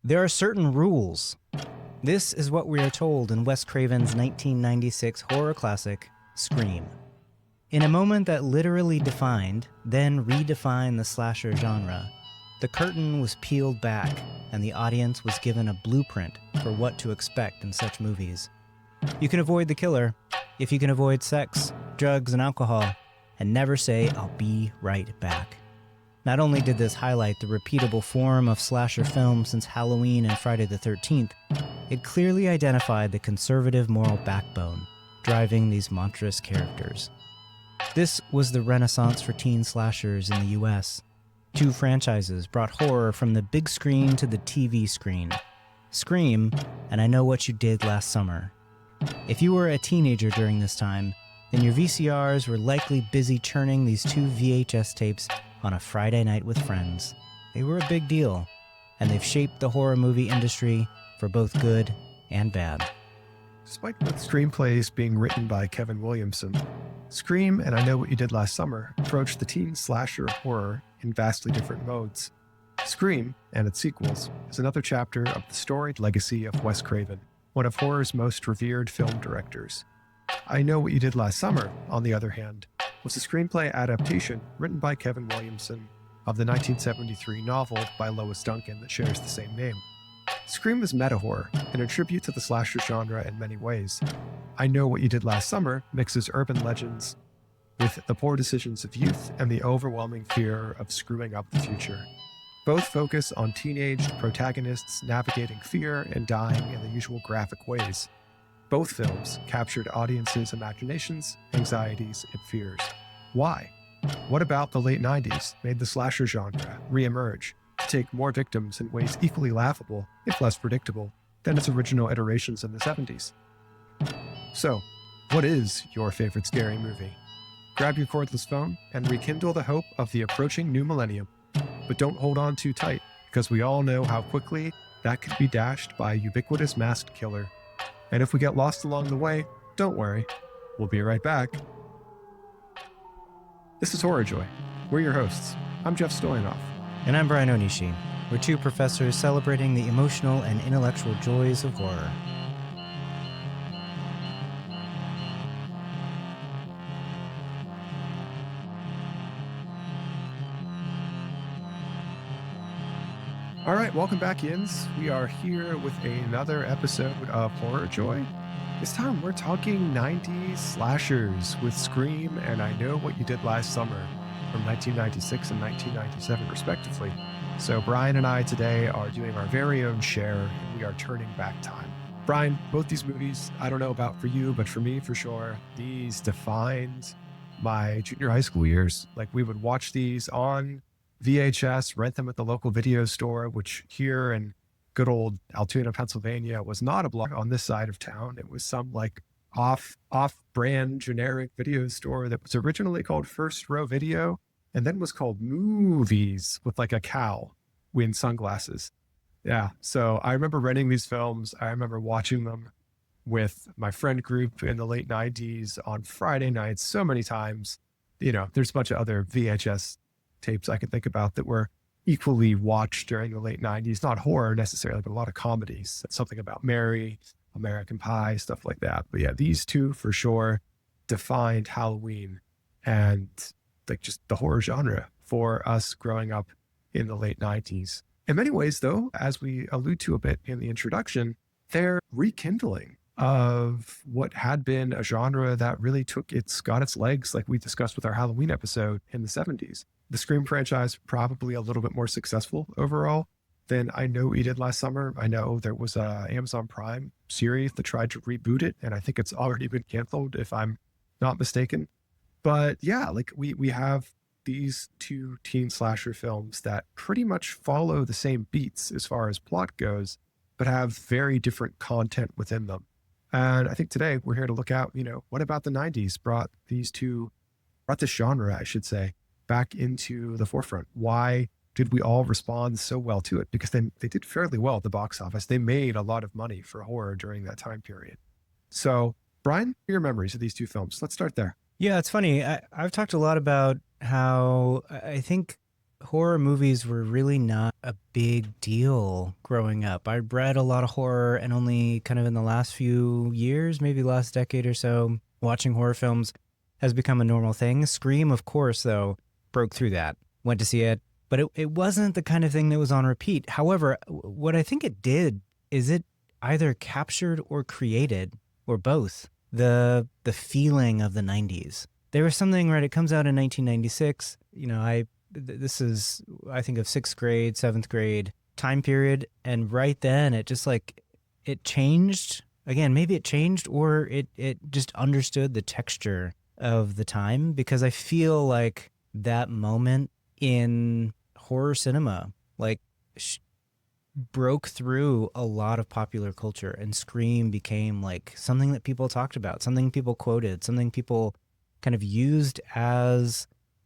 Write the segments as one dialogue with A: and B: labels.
A: There are certain rules. This is what we are told in Wes Craven's 1996 horror classic, Scream. In a moment that literally defined, then redefined the slasher genre, the curtain was peeled back and the audience was given a blueprint for what to expect in such movies. You can avoid the killer if you can avoid sex, drugs, and alcohol, and never say, "I'll be right back." Not only did this highlight the repeatable form of slasher film since Halloween and Friday the 13th, it clearly identified the conservative moral backbone driving these monstrous characters. This was the renaissance for teen slashers in the US. Two franchises brought horror from the big screen to the TV screen. Scream, and I Know What You Did Last Summer. If you were a teenager during this time, then your VCRs were likely busy churning these two VHS tapes on a Friday night with friends. They were a big deal, and they've shaped the horror movie industry for both good and bad.
B: Despite both screenplays being written by Kevin Williamson, Scream and I Know What You Did Last Summer approached the teen slasher horror in vastly different modes. Scream, and its sequels, is another chapter of the storied legacy of Wes Craven, one of horror's most revered film directors. I Know What You Did Last Summer, on the other hand, was a screenplay adaptation written by Kevin Williamson of the 1973 novel by Lois Duncan that shares the same name. Scream is meta-horror and a tribute to the slasher genre in many ways. I Know What You Did Last Summer mixes urban legends with the poor decisions of youth and the overwhelming fear of screwing up the future. Both focus on teenaged protagonists navigating fear and dying in the usual graphic ways. Both films captured audiences' imaginations, anxieties, and fears. Why? What about the late 90s made the slasher genre re-emerge to take more victims in ways equally laughable, if less predictable, than its original iterations in the 70s? So, what is your favorite scary movie? Grab your cordless phone and rekindle the hope of the approaching new millennium. But don't hold on too tight, because we all know how quickly that could be dashed by a ubiquitous masked killer. And if we get lost along the way, don't worry, we'll be right back. This is Horror Joy. We're your hosts. I'm Jeff Stoyanoff.
A: And I'm Brian Onishi. We're two professors celebrating the emotional and intellectual joys of horror.
B: All right, welcome back, Yins. We are here with another episode of Horror Joy. This time we're talking 90s slashers with Scream and I Know What You Did Last Summer from 1996 and 1997, respectively. So Brian and I today are doing our very own share, and we are turning back time. Brian, both these movies, I don't know about for you, but for me, for sure, these defined my junior high school years. Like, we would watch these on VHS, rent them at the local video store, which here in good old Altoona, Pennsylvania was not a block on this side of town. It was some like off-brand generic video store that was originally called First Row Video and then was called Movies with like a cow in sunglasses. Yeah. So I remember renting these films. I remember watching them with my friend group in the late 90s on Friday nights so many times. You know, there's a bunch of other VHS tapes I could think about that were equally watched during the late 90s. Not horror necessarily, but a lot of comedies. Something About Mary, American Pie, stuff like that. But yeah, these two for sure defined Halloween and like just the horror genre for us growing up in the late 90s. In many ways, though, as we allude to a bit in the introduction, they're rekindling of what had been a genre that really got its legs, like we discussed with our Halloween episode in the 70s. The Scream franchise probably a little bit more successful overall than I Know What You Did Last Summer. I know there was a Amazon Prime series that tried to reboot it, and I think it's already been canceled if I'm not mistaken. But yeah, like we have these two teen slasher films that pretty much follow the same beats as far as plot goes, but have very different content within them. And I think today we're here to look at, what about the 90s brought this genre, I should say, back into the forefront. Why did we all respond so well to it? Because they did fairly well at the box office. They made a lot of money for horror during that time period. So, Brian, your memories of these two films. Let's start there.
A: Yeah, it's funny. I've talked a lot about how I think horror movies were really not a big deal growing up. I read a lot of horror, and only kind of in the last few years, maybe the last decade or so, watching horror films has become a normal thing. Scream, of course, though, broke through that. Went to see it, but it wasn't the kind of thing that was on repeat. However, what I think it did is it either captured or created, or both, the feeling of the 90s. There was something, right? It comes out in 1996. This is, I think, of sixth grade, seventh grade time period. And right then it just like, it changed. Again, maybe it changed, or it just understood the texture of the time, because I feel like that moment in horror cinema, like, broke through a lot of popular culture, and Scream became like something that people talked about, something people quoted, something people kind of used as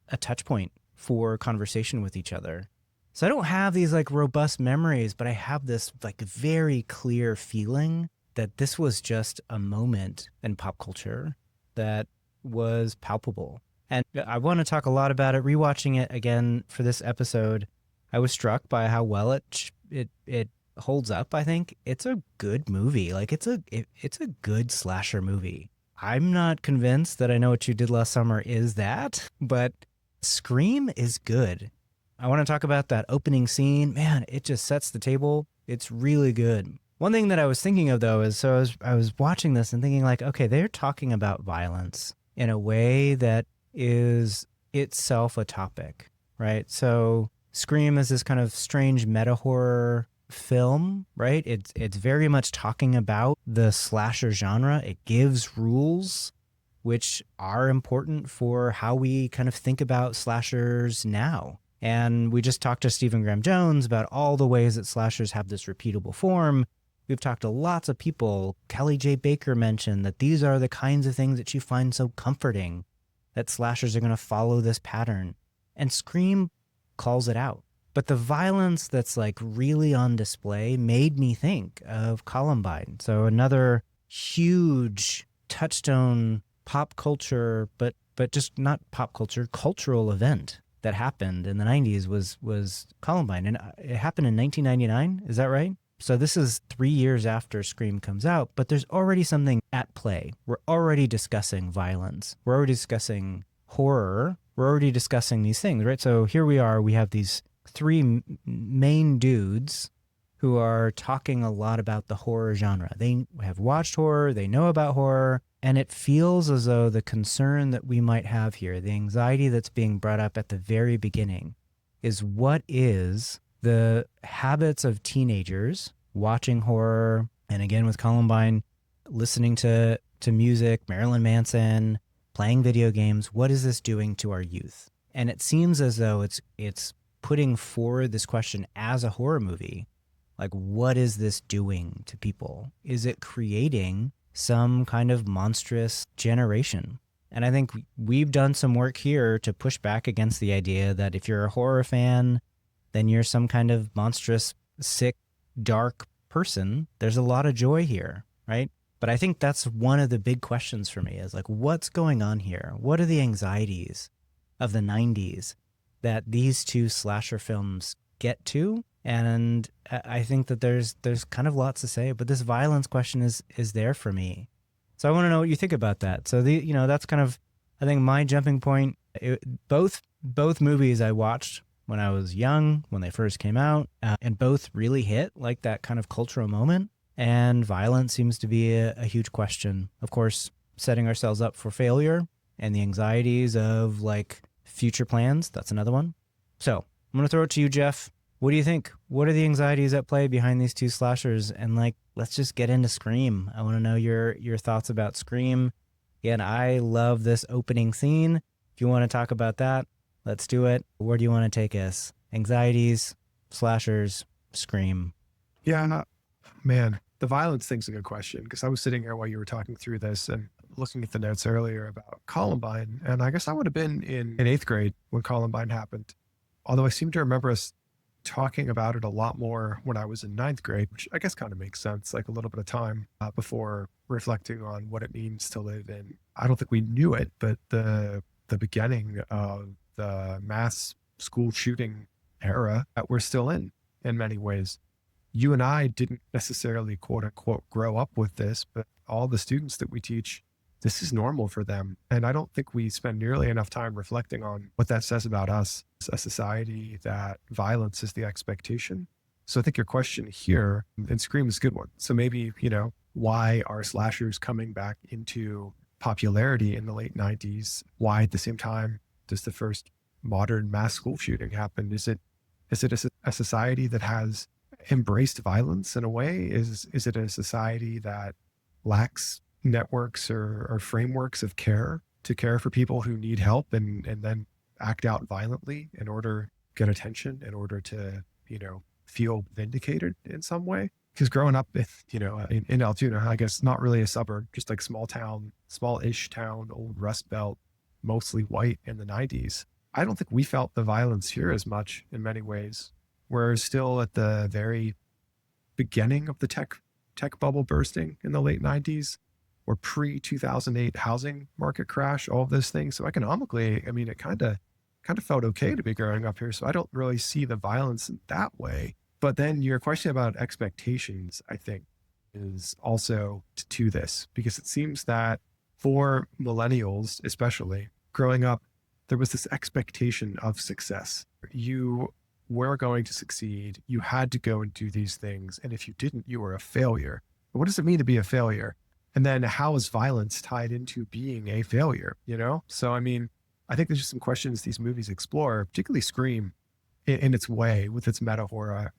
A: a touch point for conversation with each other. So I don't have these like robust memories, but I have this like very clear feeling that this was just a moment in pop culture that was palpable. And I want to talk a lot about it. Rewatching it again for this episode, I was struck by how well it holds up. I think it's a good movie. Like it's a good slasher movie. I'm not convinced that I Know What You Did Last Summer is that, but Scream is good. I want to talk about that opening scene. Man, it just sets the table. It's really good. One thing that I was thinking of, though, is so I was watching this and thinking like, okay, they're talking about violence in a way that is itself a topic, right? So Scream is this kind of strange meta horror film, right? It's very much talking about the slasher genre. It gives rules which are important for how we kind of think about slashers now. And we just talked to Stephen Graham Jones about all the ways that slashers have this repeatable form. We've talked to lots of people. Kelly J. Baker mentioned that these are the kinds of things that she finds so comforting, that slashers are going to follow this pattern. And Scream calls it out. But the violence that's like really on display made me think of Columbine. So another huge touchstone pop culture, but just not pop culture, cultural event that happened in the 90s was Columbine. And it happened in 1999. Is that right? So this is 3 years after Scream comes out, but there's already something at play. We're already discussing violence. We're already discussing horror. We're already discussing these things, right? So here we are. We have these three main dudes who are talking a lot about the horror genre. They have watched horror. They know about horror. And it feels as though the concern that we might have here, the anxiety that's being brought up at the very beginning, is what is the habits of teenagers watching horror, and again with Columbine, listening to music, Marilyn Manson, playing video games. What is this doing to our youth? And it seems as though it's putting forward this question as a horror movie. Like, what is this doing to people? Is it creating some kind of monstrous generation? And I think we've done some work here to push back against the idea that if you're a horror fan, then you're some kind of monstrous, sick, dark person. There's a lot of joy here, right? But I think that's one of the big questions for me, is like, what's going on here? What are the anxieties of the 90s that these two slasher films get to? And I think that there's kind of lots to say, but this violence question is there for me. So I want to know what you think about that. So that's kind of, I think, my jumping point. Both movies I watched when I was young, when they first came out, and both really hit like that kind of cultural moment. And violence seems to be a huge question. Of course, setting ourselves up for failure and the anxieties of like future plans. That's another one. So I'm going to throw it to you, Jeff. What do you think? What are the anxieties at play behind these two slashers? And like, let's just get into Scream. I want to know your thoughts about Scream. Again, I love this opening scene. If you want to talk about that, let's do it. Where do you want to take us? Anxieties, slashers, Scream.
B: Yeah, man, the violence thing's a good question, because I was sitting here while you were talking through this and looking at the notes earlier about Columbine. And I guess I would have been in 8th grade when Columbine happened. Although I seem to remember us talking about it a lot more when I was in 9th grade, which I guess kind of makes sense, like a little bit of time before reflecting on what it means to live in, I don't think we knew it, but the beginning of the mass school shooting era that we're still in many ways. You and I didn't necessarily quote unquote grow up with this, but all the students that we teach, this is normal for them. And I don't think we spend nearly enough time reflecting on what that says about us as a society, that violence is the expectation. So I think your question here, and Scream is a good one. So maybe, why are slashers coming back into popularity in the late 90s? Why at the same time does the first modern mass school shooting happen? Is it a society that has embraced violence in a way? Is it a society that lacks networks or frameworks of care to care for people who need help and then act out violently in order to get attention, in order to, feel vindicated in some way? Because growing up in Altoona, I guess not really a suburb, just like small-ish town, old Rust Belt, mostly white in the 90s. I don't think we felt the violence here as much in many ways. We're still at the very beginning of the tech bubble bursting in the late 90s, or pre-2008 housing market crash, all of those things. So economically, I mean, it kind of felt okay to be growing up here. So I don't really see the violence in that way. But then your question about expectations, I think, is also to this, because it seems that for millennials, especially growing up, there was this expectation of success. You were going to succeed. You had to go and do these things. And if you didn't, you were a failure. What does it mean to be a failure? And then how is violence tied into being a failure? So, I mean, I think there's just some questions these movies explore, particularly Scream, in its way, with its meta horror.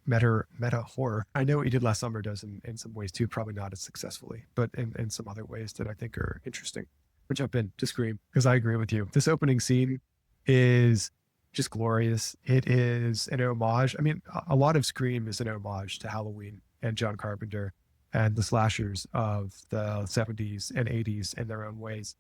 B: I know what you did last summer does in some ways too, probably not as successfully, but in some other ways that I think are interesting. We'll jump in to Scream, because I agree with you. This opening scene is just glorious. It is an homage. I mean, a lot of Scream is an homage to Halloween and John Carpenter and the slashers of the 70s and 80s in their own ways.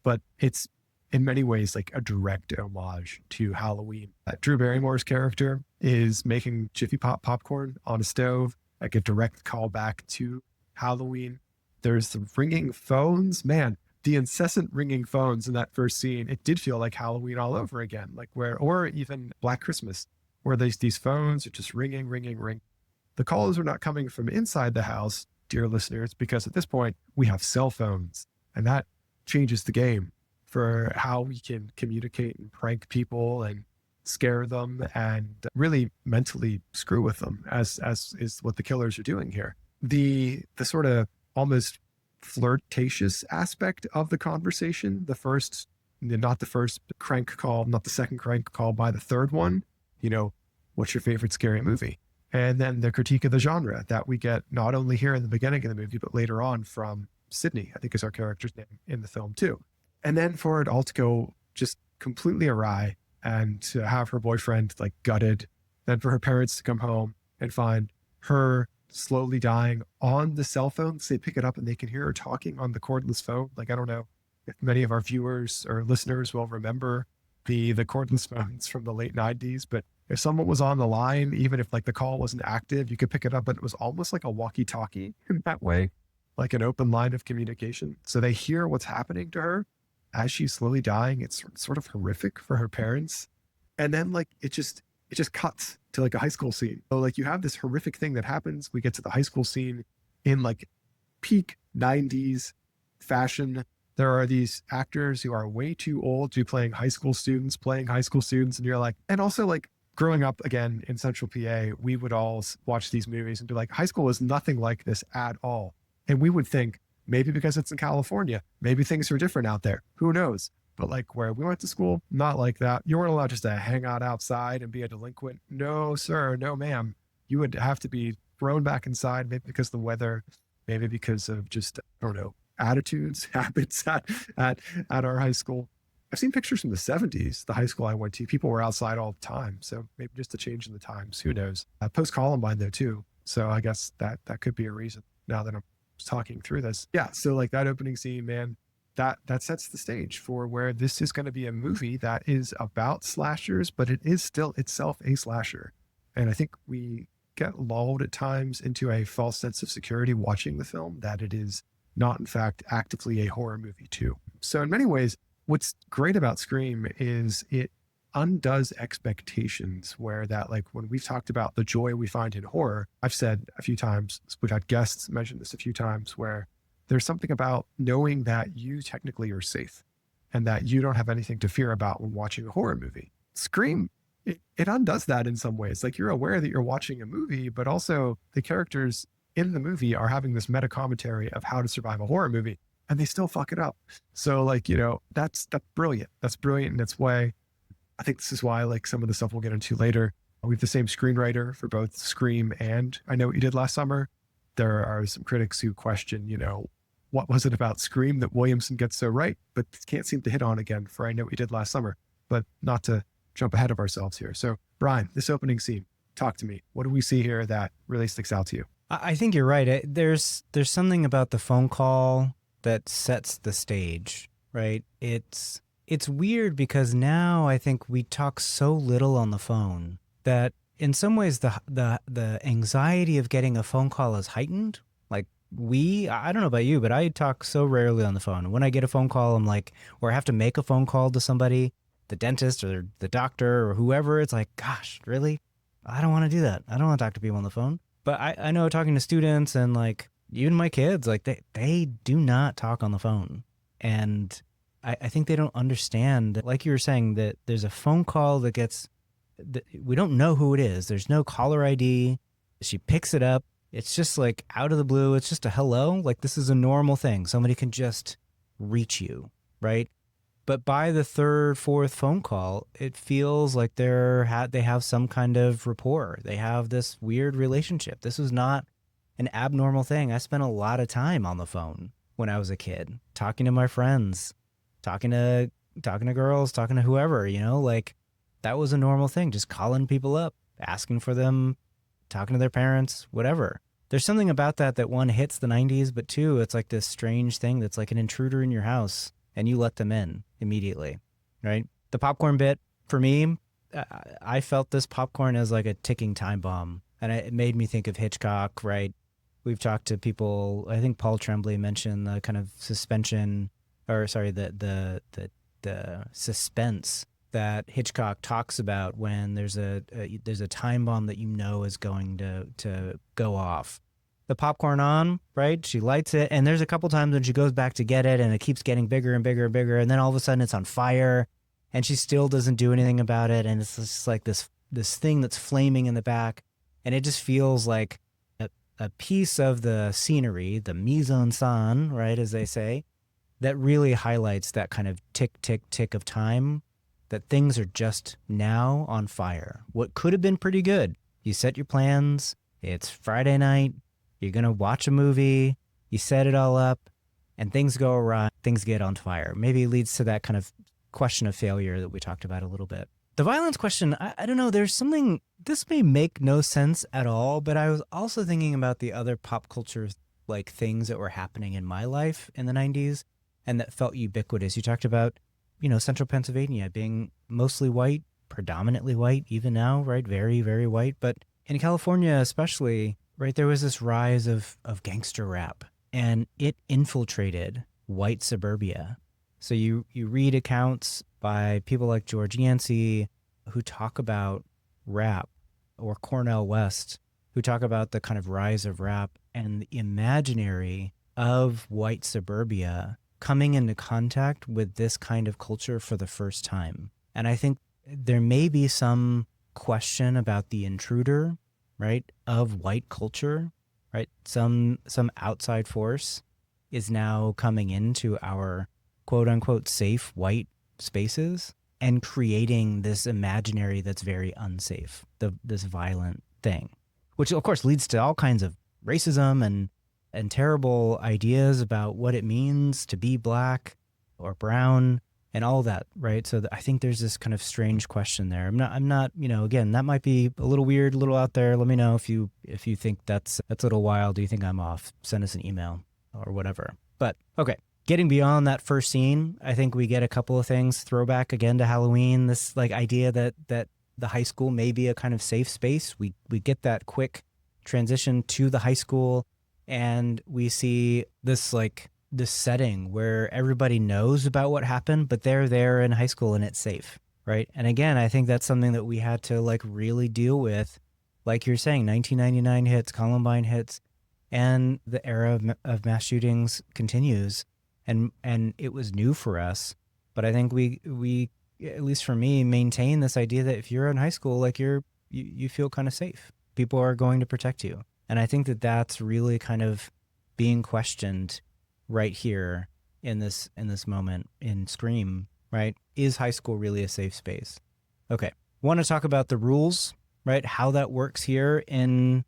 B: But it's in many ways like a direct homage to Halloween. Drew Barrymore's character is making Jiffy Pop popcorn on a stove, like a direct callback to Halloween. There's the ringing phones. Man, the incessant ringing phones in that first scene, it did feel like Halloween all over again, or even Black Christmas, where these phones are just ringing. The calls are not coming from inside the house, dear listeners, because at this point we have cell phones, and that changes the game for how we can communicate and prank people and scare them and really mentally screw with them, as is what the killers are doing here. The sort of almost flirtatious aspect of the conversation, not the first crank call, not the second crank call, by the third one, what's your favorite scary movie? And then the critique of the genre that we get not only here in the beginning of the movie, but later on from Sydney, I think is our character's name in the film too. And then for it all to go just completely awry and to have her boyfriend like gutted, then for her parents to come home and find her slowly dying on the cell phone. So they pick it up and they can hear her talking on the cordless phone. Like, I don't know if many of our viewers or listeners will remember the cordless phones from the late 90s, but if someone was on the line, even if like the call wasn't active, you could pick it up, but it was almost like a walkie-talkie in that way, like an open line of communication. So they hear what's happening to her as she's slowly dying. It's sort of horrific for her parents. And then like, it just cuts to like a high school scene. So like you have this horrific thing that happens. We get to the high school scene in like peak 90s fashion. There are these actors who are way too old to be playing high school students. And you're like, and also like growing up again in Central PA, we would all watch these movies and be like, high school is nothing like this at all. And we would think maybe because it's in California, maybe things are different out there. Who knows? But like where we went to school, not like that. You weren't allowed just to hang out outside and be a delinquent. No, sir. No, ma'am. You would have to be thrown back inside, maybe because of the weather, maybe because of just, I don't know, attitudes, habits at our high school. I've seen pictures from the 70s, the high school I went to. People were outside all the time. So maybe just a change in the times. Who knows? Post-Columbine though too. So I guess that could be a reason now that I'm talking through this. Yeah. So like that opening scene, man, that sets the stage for where this is going to be a movie that is about slashers, but it is still itself a slasher. And I think we get lulled at times into a false sense of security watching the film, that it is not in fact actively a horror movie too. So in many ways, what's great about Scream is it undoes expectations, where that, like, when we've talked about the joy we find in horror, I've said a few times, we've had guests mention this a few times, where there's something about knowing that you technically are safe and that you don't have anything to fear about when watching a horror movie. Scream, it undoes that in some ways. Like, you're aware that you're watching a movie, but also the characters in the movie are having this meta commentary of how to survive a horror movie, and they still fuck it up. So, like, that's brilliant. That's brilliant in its way. I think this is why, like, some of the stuff we'll get into later, we have the same screenwriter for both Scream and I Know What You Did Last Summer. There are some critics who question, what was it about Scream that Williamson gets so right, but can't seem to hit on again for I Know What You Did Last Summer. But not to jump ahead of ourselves here. So, Brian, this opening scene, talk to me. What do we see here that really sticks out to you?
A: I think you're right. There's something about the phone call that sets the stage, right? It's weird because now I think we talk so little on the phone that in some ways the anxiety of getting a phone call is heightened. Like, I don't know about you, but I talk so rarely on the phone. When I get a phone call, I'm like, or I have to make a phone call to somebody, the dentist or the doctor or whoever, it's like, gosh, really? I don't want to do that. I don't want to talk to people on the phone. But I know, talking to students and, like, even my kids, like, they do not talk on the phone. And I think they don't understand, like you were saying, that there's a phone call we don't know who it is. There's no caller ID. She picks it up. It's just like out of the blue. It's just a hello. Like, this is a normal thing. Somebody can just reach you, right? But by the third, fourth phone call, it feels like they have some kind of rapport. They have this weird relationship. This is not an abnormal thing. I spent a lot of time on the phone when I was a kid, talking to my friends, talking to girls, talking to whoever, like, that was a normal thing. Just calling people up, asking for them, talking to their parents, whatever. There's something about that one hits the 90s, but two, it's like this strange thing that's like an intruder in your house, and you let them in immediately, right? The popcorn bit, for me, I felt this popcorn as like a ticking time bomb, and it made me think of Hitchcock, right? We've talked to people, I think Paul Tremblay mentioned the kind of suspension, or sorry, the suspense that Hitchcock talks about when there's a time bomb that is going to go off. The popcorn on, right? She lights it, and there's a couple times when she goes back to get it, and it keeps getting bigger and bigger and bigger, and then all of a sudden it's on fire, and she still doesn't do anything about it, and it's just like this thing that's flaming in the back, and it just feels like a piece of the scenery, the mise en scène, right, as they say, that really highlights that kind of tick, tick, tick of time, that things are just now on fire. What could have been pretty good. You set your plans. It's Friday night. You're going to watch a movie. You set it all up, and things go awry. Things get on fire. Maybe it leads to that kind of question of failure that we talked about a little bit. The violence question, I don't know. There's something, this may make no sense at all, but I was also thinking about the other pop culture, like, things that were happening in my life in the 90s and that felt ubiquitous. You talked about, Central Pennsylvania being mostly white, predominantly white, even now, right? Very, very white. But in California especially, right, there was this rise of gangster rap, and it infiltrated white suburbia. So you read accounts by people like George Yancey who talk about rap, or Cornel West, who talk about the kind of rise of rap and the imaginary of white suburbia coming into contact with this kind of culture for the first time. And I think there may be some question about the intruder, right, of white culture, right? Some outside force is now coming into our quote unquote safe white spaces and creating this imaginary that's very unsafe, this violent thing, which of course leads to all kinds of racism and terrible ideas about what it means to be black or brown and all that, right? So I think there's this kind of strange question there. I'm not, again, that might be a little weird, a little out there. Let me know if you think that's a little wild. Do you think I'm off? Send us an email or whatever. But okay, getting beyond that first scene, I think we get a couple of things. Throwback again to Halloween, this like idea that the high school may be a kind of safe space. We get that quick transition to the high school, and we see this setting where everybody knows about what happened, but they're there in high school and it's safe, right? And again, I think that's something that we had to like really deal with. Like you're saying, 1999 hits, Columbine hits, and the era of mass shootings continues. And it was new for us. But I think we, at least for me, maintain this idea that if you're in high school, like you feel kind of safe. People are going to protect you. And I think that that's really kind of being questioned right here in this moment in Scream, right? Is high school really a safe space? Okay. Want to talk about the rules, right? How that works here in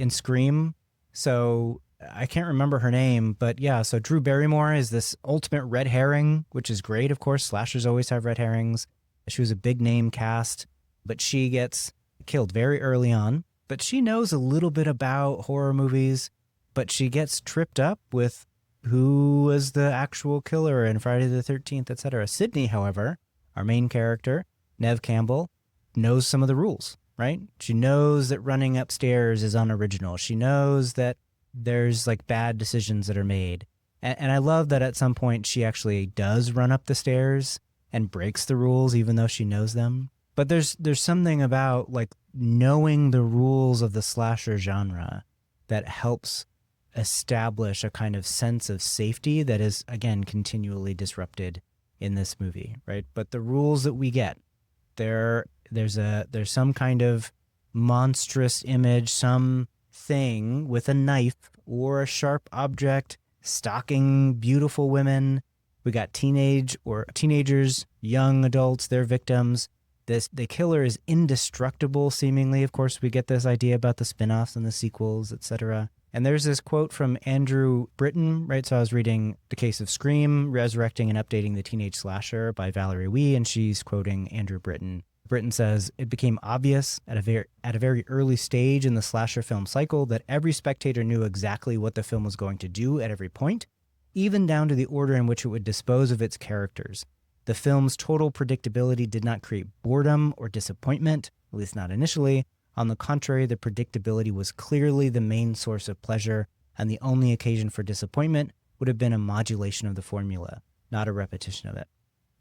A: Scream. So I can't remember her name, but yeah, so Drew Barrymore is this ultimate red herring, which is great, of course. Slashers always have red herrings. She was a big name cast, but she gets killed very early on. But she knows a little bit about horror movies, but she gets tripped up with who was the actual killer in Friday the 13th, etc. Sydney, however, our main character, Nev Campbell, knows some of the rules, right? She knows that running upstairs is unoriginal. She knows that there's like bad decisions that are made. And I love that at some point she actually does run up the stairs and breaks the rules even though she knows them. But there's something about like knowing the rules of the slasher genre that helps establish a kind of sense of safety that is, again, continually disrupted in this movie, right? But the rules that we get, there's some kind of monstrous image, some thing with a knife or a sharp object stalking beautiful women. We got teenagers, young adults, they're victims. The killer is indestructible, seemingly. Of course, we get this idea about the spin-offs and the sequels, etc. And there's this quote from Andrew Britton, right? So I was reading The Case of Scream, Resurrecting and Updating the Teenage Slasher by Valerie Wee, and she's quoting Andrew Britton. Britton says, "It became obvious at a very early stage in the slasher film cycle that every spectator knew exactly what the film was going to do at every point, even down to the order in which it would dispose of its characters. The film's total predictability did not create boredom or disappointment, at least not initially. On the contrary, the predictability was clearly the main source of pleasure, and the only occasion for disappointment would have been a modulation of the formula, not a repetition of it."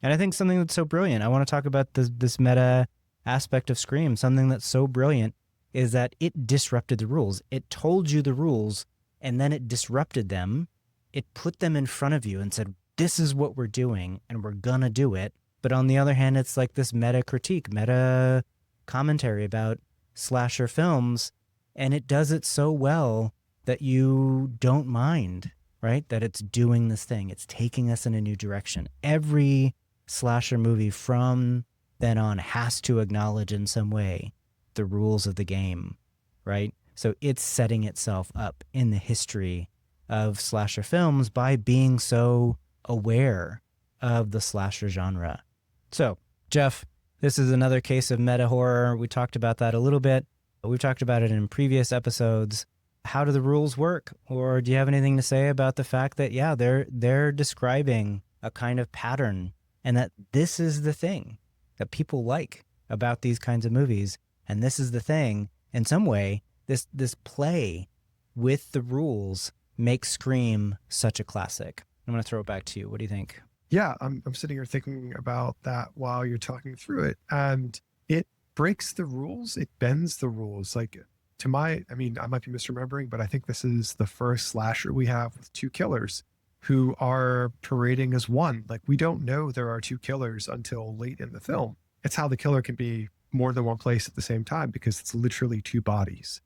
A: And I think something that's so brilliant, I want to talk about this meta aspect of Scream. Something that's so brilliant is that it disrupted the rules. It told you the rules, and then it disrupted them. It put them in front of you and said, this is what we're doing, and we're gonna do it. But on the other hand, it's like this meta critique, meta commentary about slasher films, and it does it so well that you don't mind, right? That it's doing this thing. It's taking us in a new direction. Every slasher movie from then on has to acknowledge in some way the rules of the game, right? So it's setting itself up in the history of slasher films by being so aware of the slasher genre. So, Jeff, this is another case of meta horror. We talked about that a little bit. We've talked about it in previous episodes. How do the rules work? Or do you have anything to say about the fact that, yeah, they're describing a kind of pattern, and that this is the thing that people like about these kinds of movies, and this is the thing, in some way, this play with the rules makes Scream such a classic. I'm going to throw it back to you. What do you think?
B: Yeah, I'm sitting here thinking about that while you're talking through it, and it breaks the rules. It bends the rules. Like, I might be misremembering, but I think this is the first slasher we have with two killers who are parading as one. Like, we don't know there are two killers until late in the film. It's how the killer can be more than one place at the same time, because it's literally two bodies.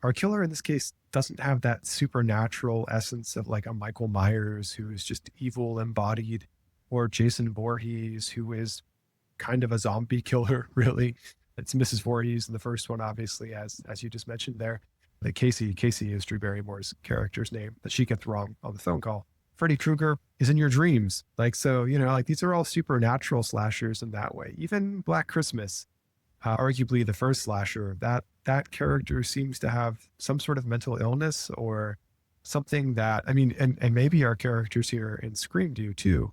B: Our killer in this case doesn't have that supernatural essence of like a Michael Myers who is just evil embodied, or Jason Voorhees, who is kind of a zombie killer, really. It's Mrs. Voorhees in the first one, obviously, as you just mentioned there. Like Casey is Drew Barrymore's character's name that she gets wrong on the phone call. Freddy Krueger is in your dreams. Like, so, like these are all supernatural slashers in that way. Even Black Christmas, arguably the first slasher, that character seems to have some sort of mental illness or something that, and maybe our characters here in Scream do too.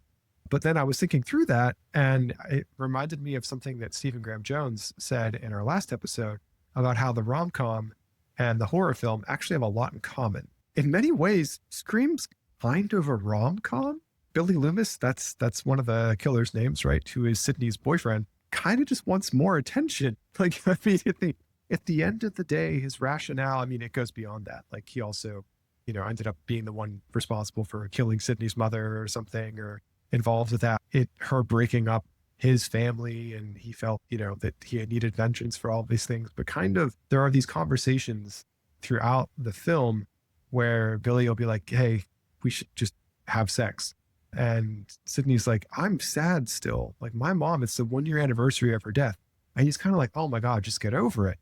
B: But then I was thinking through that, and it reminded me of something that Stephen Graham Jones said in our last episode about how the rom-com and the horror film actually have a lot in common. In many ways, Scream's kind of a rom-com. Billy Loomis, that's one of the killer's names, right? Who is Sydney's boyfriend. kind of just wants more attention. Like, I mean, at the end of the day, his rationale, I mean, it goes beyond that. Like, he also, ended up being the one responsible for killing Sydney's mother or something, or involved with that. Her breaking up his family, and he felt, that he had needed vengeance for all these things. But kind of, there are these conversations throughout the film where Billy will be like, hey, we should just have sex. And Sydney's like, I'm sad still. Like, my mom, it's the 1-year anniversary of her death. And he's kind of like, oh my God, just get over it.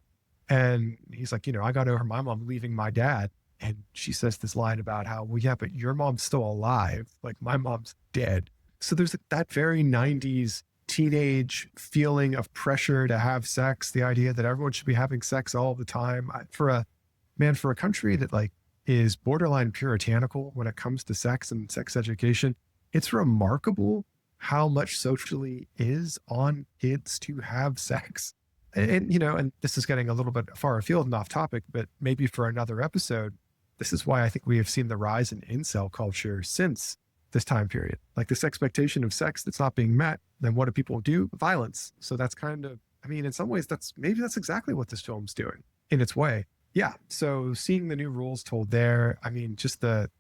B: And he's like, I got over my mom leaving my dad. And she says this line about how, well, yeah, but your mom's still alive. Like, my mom's dead. So there's that very 90s teenage feeling of pressure to have sex, the idea that everyone should be having sex all the time. For a country that like is borderline puritanical when it comes to sex and sex education, it's remarkable how much socially is on kids to have sex. And, and this is getting a little bit far afield and off topic, but maybe for another episode, this is why I think we have seen the rise in incel culture since this time period. Like, this expectation of sex that's not being met, then what do people do? Violence. So that's kind of, I mean, in some ways, that's exactly what this film's doing in its way. Yeah. So seeing the new rules told there, I mean, just the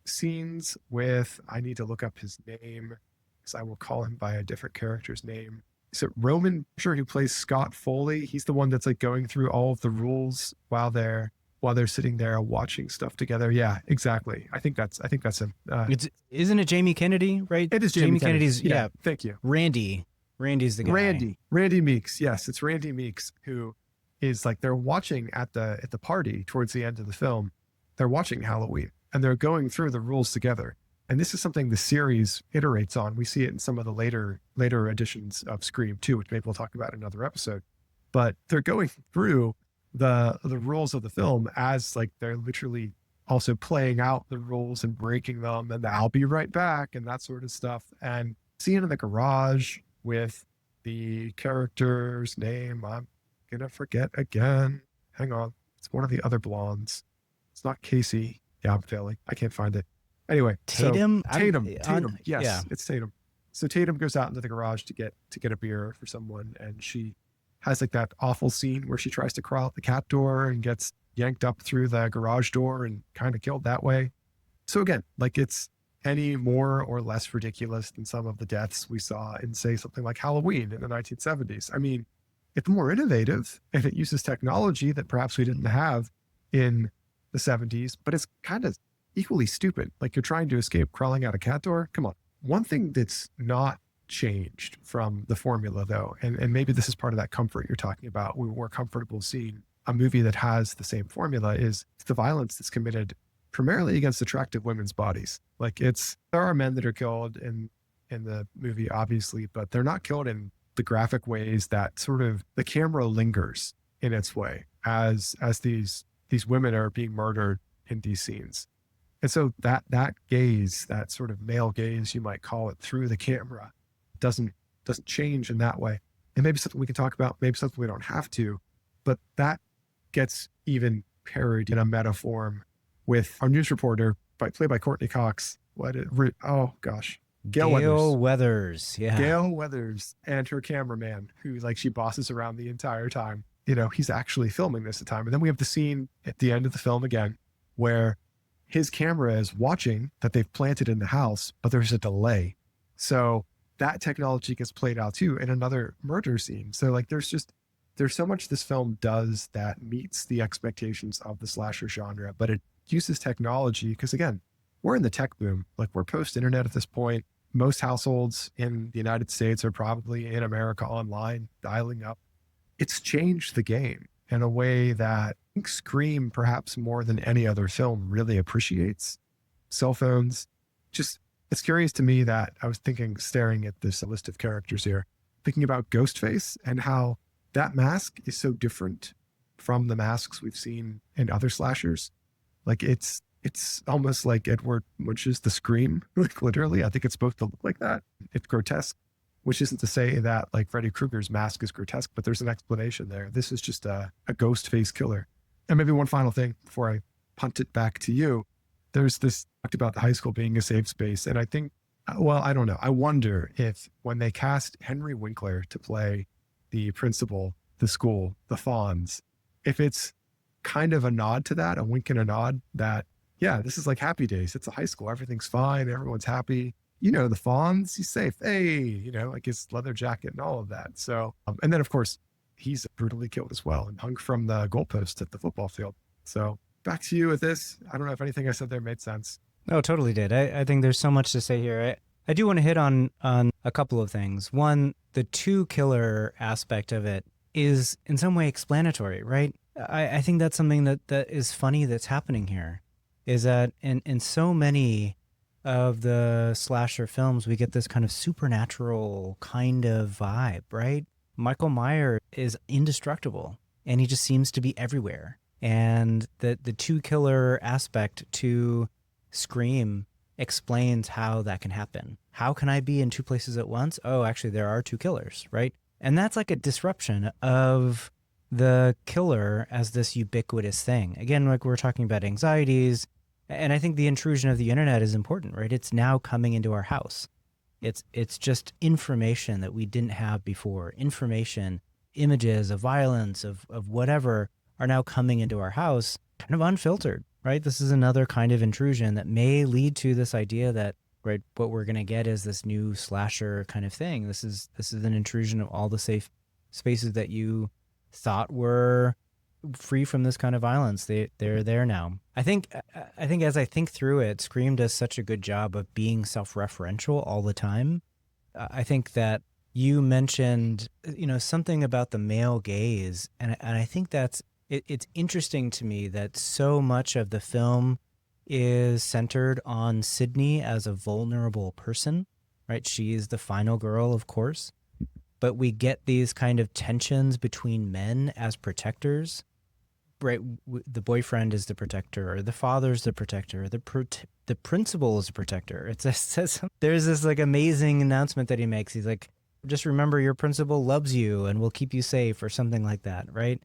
B: scenes with, I need to look up his name because I will call him by a different character's name. So Roman, who plays Scott Foley, he's the one that's like going through all of the rules while they're sitting there watching stuff together. Yeah, exactly. I think that's him.
A: Isn't it Jamie Kennedy, right?
B: It is Jamie
A: Kennedy's.
B: Yeah. Thank you.
A: Randy's the guy.
B: Randy Meeks. Yes, it's Randy Meeks, who is like, they're watching at the party towards the end of the film. They're watching Halloween and they're going through the rules together. And this is something the series iterates on. We see it in some of the later editions of Scream too, which maybe we'll talk about in another episode. But they're going through the rules of the film as like they're literally also playing out the rules and breaking them, and I'll be right back and that sort of stuff. And seeing in the garage with the character's name, I'm gonna forget again. Hang on. It's one of the other blondes. It's not Casey. Yeah, I'm failing. I can't find it. Anyway,
A: Tatum.
B: Tatum. Yes,
A: yeah.
B: It's Tatum. So Tatum goes out into the garage to get a beer for someone, and she has like that awful scene where she tries to crawl out the cat door and gets yanked up through the garage door and kind of killed that way. So again, like, it's any more or less ridiculous than some of the deaths we saw in, say, something like Halloween in the 1970s. I mean, it's more innovative and it uses technology that perhaps we didn't have in the 70s, but it's kind of equally stupid. Like, you're trying to escape crawling out a cat door. Come on. One thing that's not changed from the formula though, and maybe this is part of that comfort you're talking about, we're comfortable seeing a movie that has the same formula, is the violence that's committed primarily against attractive women's bodies. Like, there are men that are killed in the movie, obviously, but they're not killed in the graphic ways that sort of the camera lingers in its way as these women are being murdered in these scenes. And so that gaze, that sort of male gaze, you might call it, through the camera, doesn't change in that way. And maybe something we can talk about, maybe something we don't have to, but that gets even parodied in a meta form with our news reporter, played by Courtney Cox. Gail
A: Weathers. Yeah.
B: Gail Weathers, and her cameraman, who like she bosses around the entire time. He's actually filming this at the time. And then we have the scene at the end of the film again, where his camera is watching that they've planted in the house, but there's a delay. So that technology gets played out too in another murder scene. So like, there's so much this film does that meets the expectations of the slasher genre, but it uses technology because, again, we're in the tech boom. Like, we're post-internet at this point. Most households in the United States are probably in America online, dialing up. It's changed the game in a way that I think Scream, perhaps more than any other film, really appreciates. Cell phones, it's curious to me that I was staring at this list of characters here, thinking about Ghostface and how that mask is so different from the masks we've seen in other slashers. Like, it's almost like Edward Munch's The Scream, like, literally. I think it's supposed to look like that. It's grotesque, which isn't to say that like Freddy Krueger's mask is grotesque, but there's an explanation there. This is just a ghost face killer. And maybe one final thing before I punt it back to you. There's this talked about the high school being a safe space. And I think Well, I don't know. I wonder if when they cast Henry Winkler to play the principal, the school, the Fonz, if it's kind of a nod to that, a wink and a nod that, yeah, this is like Happy Days. It's a high school. Everything's fine. Everyone's happy. You know, the Fonz, he's safe. Hey, you know, like his leather jacket and all of that. So, and then of course, he's brutally killed as well and hung from the goalpost at the football field. So back to you with this. I don't know if anything I said there made sense.
A: Oh, totally did. I think there's so much to say here. I do want to hit on a couple of things. One, the two killer aspect of it is in some way explanatory, right? I think that's something that is funny that's happening here, is that in so many of the slasher films, we get this kind of supernatural kind of vibe, right? Michael Myers is indestructible and he just seems to be everywhere. And the two killer aspect to Scream explains how that can happen. How can I be in two places at once? Oh, actually, there are two killers, right? And that's like a disruption of the killer as this ubiquitous thing. Again, like we're talking about anxieties, and I think the intrusion of the internet is important, right? It's now coming into our house. It's just information that we didn't have before. Information, images of violence, of whatever are now coming into our house kind of unfiltered, right? This is another kind of intrusion that may lead to this idea that, right, what we're going to get is this new slasher kind of thing. This is an intrusion of all the safe spaces that you thought were free from this kind of violence. They're there now. I think as I think through it, Scream does such a good job of being self-referential all the time. I think that you mentioned, something about the male gaze, and I think that's it's interesting to me that so much of the film is centered on Sydney as a vulnerable person, right? She is the final girl, of course, but we get these kind of tensions between men as protectors, right? The boyfriend is the protector, or the father's the protector, or the principal is the protector. It says there's this like amazing announcement that he makes. He's like, just remember your principal loves you and will keep you safe, or something like that, right?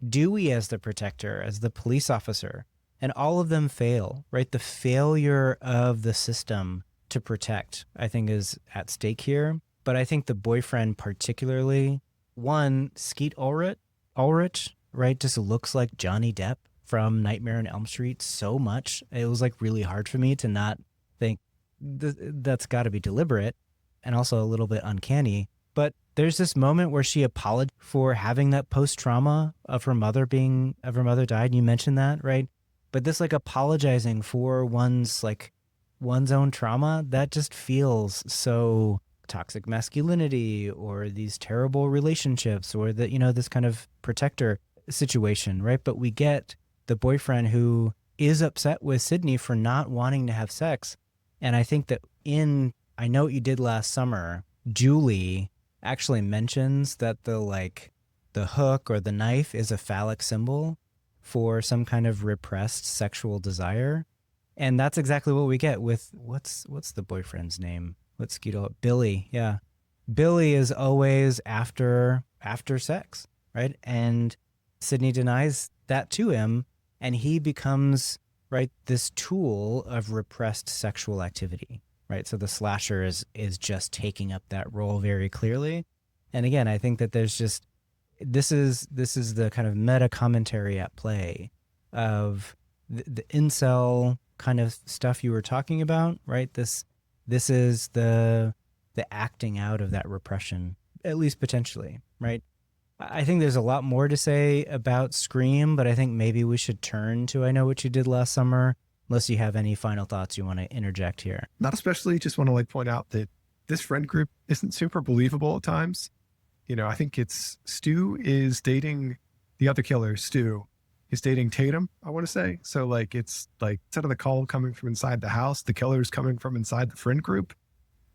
A: Dewey as the protector, as the police officer, and all of them fail, right? The failure of the system to protect, I think, is at stake here. But I think the boyfriend particularly, one, Skeet Ulrich, right, just looks like Johnny Depp from Nightmare on Elm Street so much. It was like really hard for me to not think that's got to be deliberate and also a little bit uncanny. But there's this moment where she apologized for having that post-trauma of her mother died. And you mentioned that, right? But this like apologizing for one's own trauma, that just feels so toxic masculinity, or these terrible relationships, or this kind of protector situation, right? But we get the boyfriend who is upset with Sydney for not wanting to have sex. And I think that in I Know What You Did Last Summer, Julie actually mentions that the hook or the knife is a phallic symbol for some kind of repressed sexual desire. And that's exactly what we get with what's the boyfriend's name? What's Skeeto? Billy. Yeah. Billy is always after sex, right? And Sydney denies that to him, and he becomes, right, this tool of repressed sexual activity. Right. So the slasher is just taking up that role very clearly. And again, I think that there's just this is the kind of meta commentary at play of the incel kind of stuff you were talking about, right? This is the acting out of that repression, at least potentially, right? I think there's a lot more to say about Scream, but I think maybe we should turn to I Know What You Did Last Summer. Unless you have any final thoughts you want to interject here.
B: Not especially. Just want to point out that this friend group isn't super believable at times. I think it's Stu is dating the other killer. Stu is dating Tatum, I want to say. So it's instead of the call coming from inside the house, the killer's coming from inside the friend group.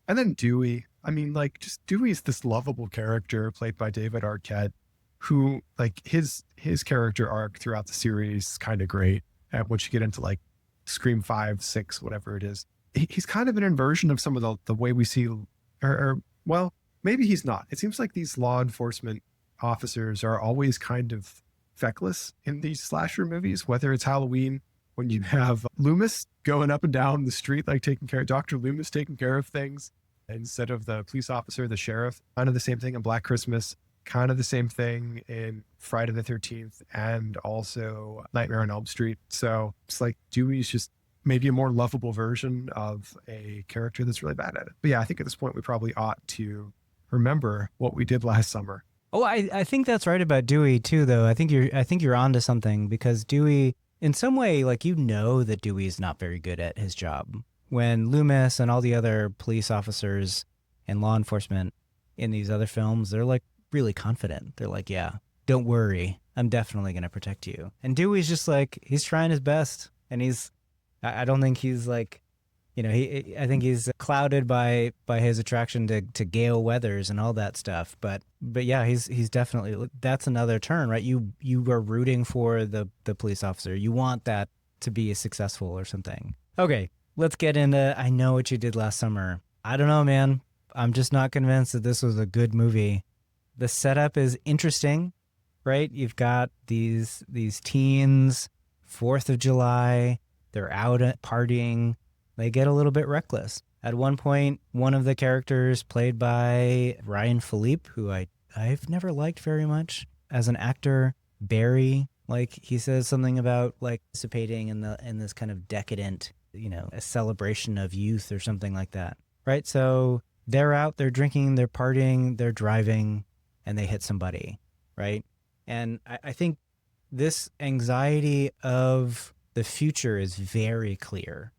B: And then Dewey. I mean, just Dewey's this lovable character played by David Arquette, who his character arc throughout the series is kind of great. And once you get into Scream 5, 6, whatever it is, he's kind of an inversion of some of the way we see, or well, maybe he's not. It seems like these law enforcement officers are always kind of feckless in these slasher movies, whether it's Halloween when you have Loomis going up and down the street, like Dr. Loomis taking care of things instead of the police officer, the sheriff. Kind of the same thing in Black Christmas, kind of the same thing in Friday the 13th and also Nightmare on Elm Street. So it's like Dewey's just maybe a more lovable version of a character that's really bad at it. But yeah, I think at this point we probably ought to remember what we did last summer.
A: Oh, I think that's right about Dewey too, though. I think you're onto something, because Dewey, in some way, like, you know that Dewey's not very good at his job. When Loomis and all the other police officers and law enforcement in these other films, they're like really confident. They're like, yeah, don't worry, I'm definitely going to protect you. And Dewey's just like, he's trying his best, and I don't think he's like, I think he's clouded by his attraction to Gale Weathers and all that stuff. But yeah, he's definitely, that's another turn, right? You are rooting for the police officer. You want that to be successful or something. Okay, let's get into I Know What You Did Last Summer. I don't know, man. I'm just not convinced that this was a good movie. The setup is interesting, right? You've got these teens, 4th of July, they're out partying. They get a little bit reckless. At one point, one of the characters played by Ryan Philippe, who I've never liked very much as an actor, Barry, like, he says something about like participating in this kind of decadent, a celebration of youth or something like that, right? So they're out, they're drinking, they're partying, they're driving, and they hit somebody, right? And I think this anxiety of the future is very clear.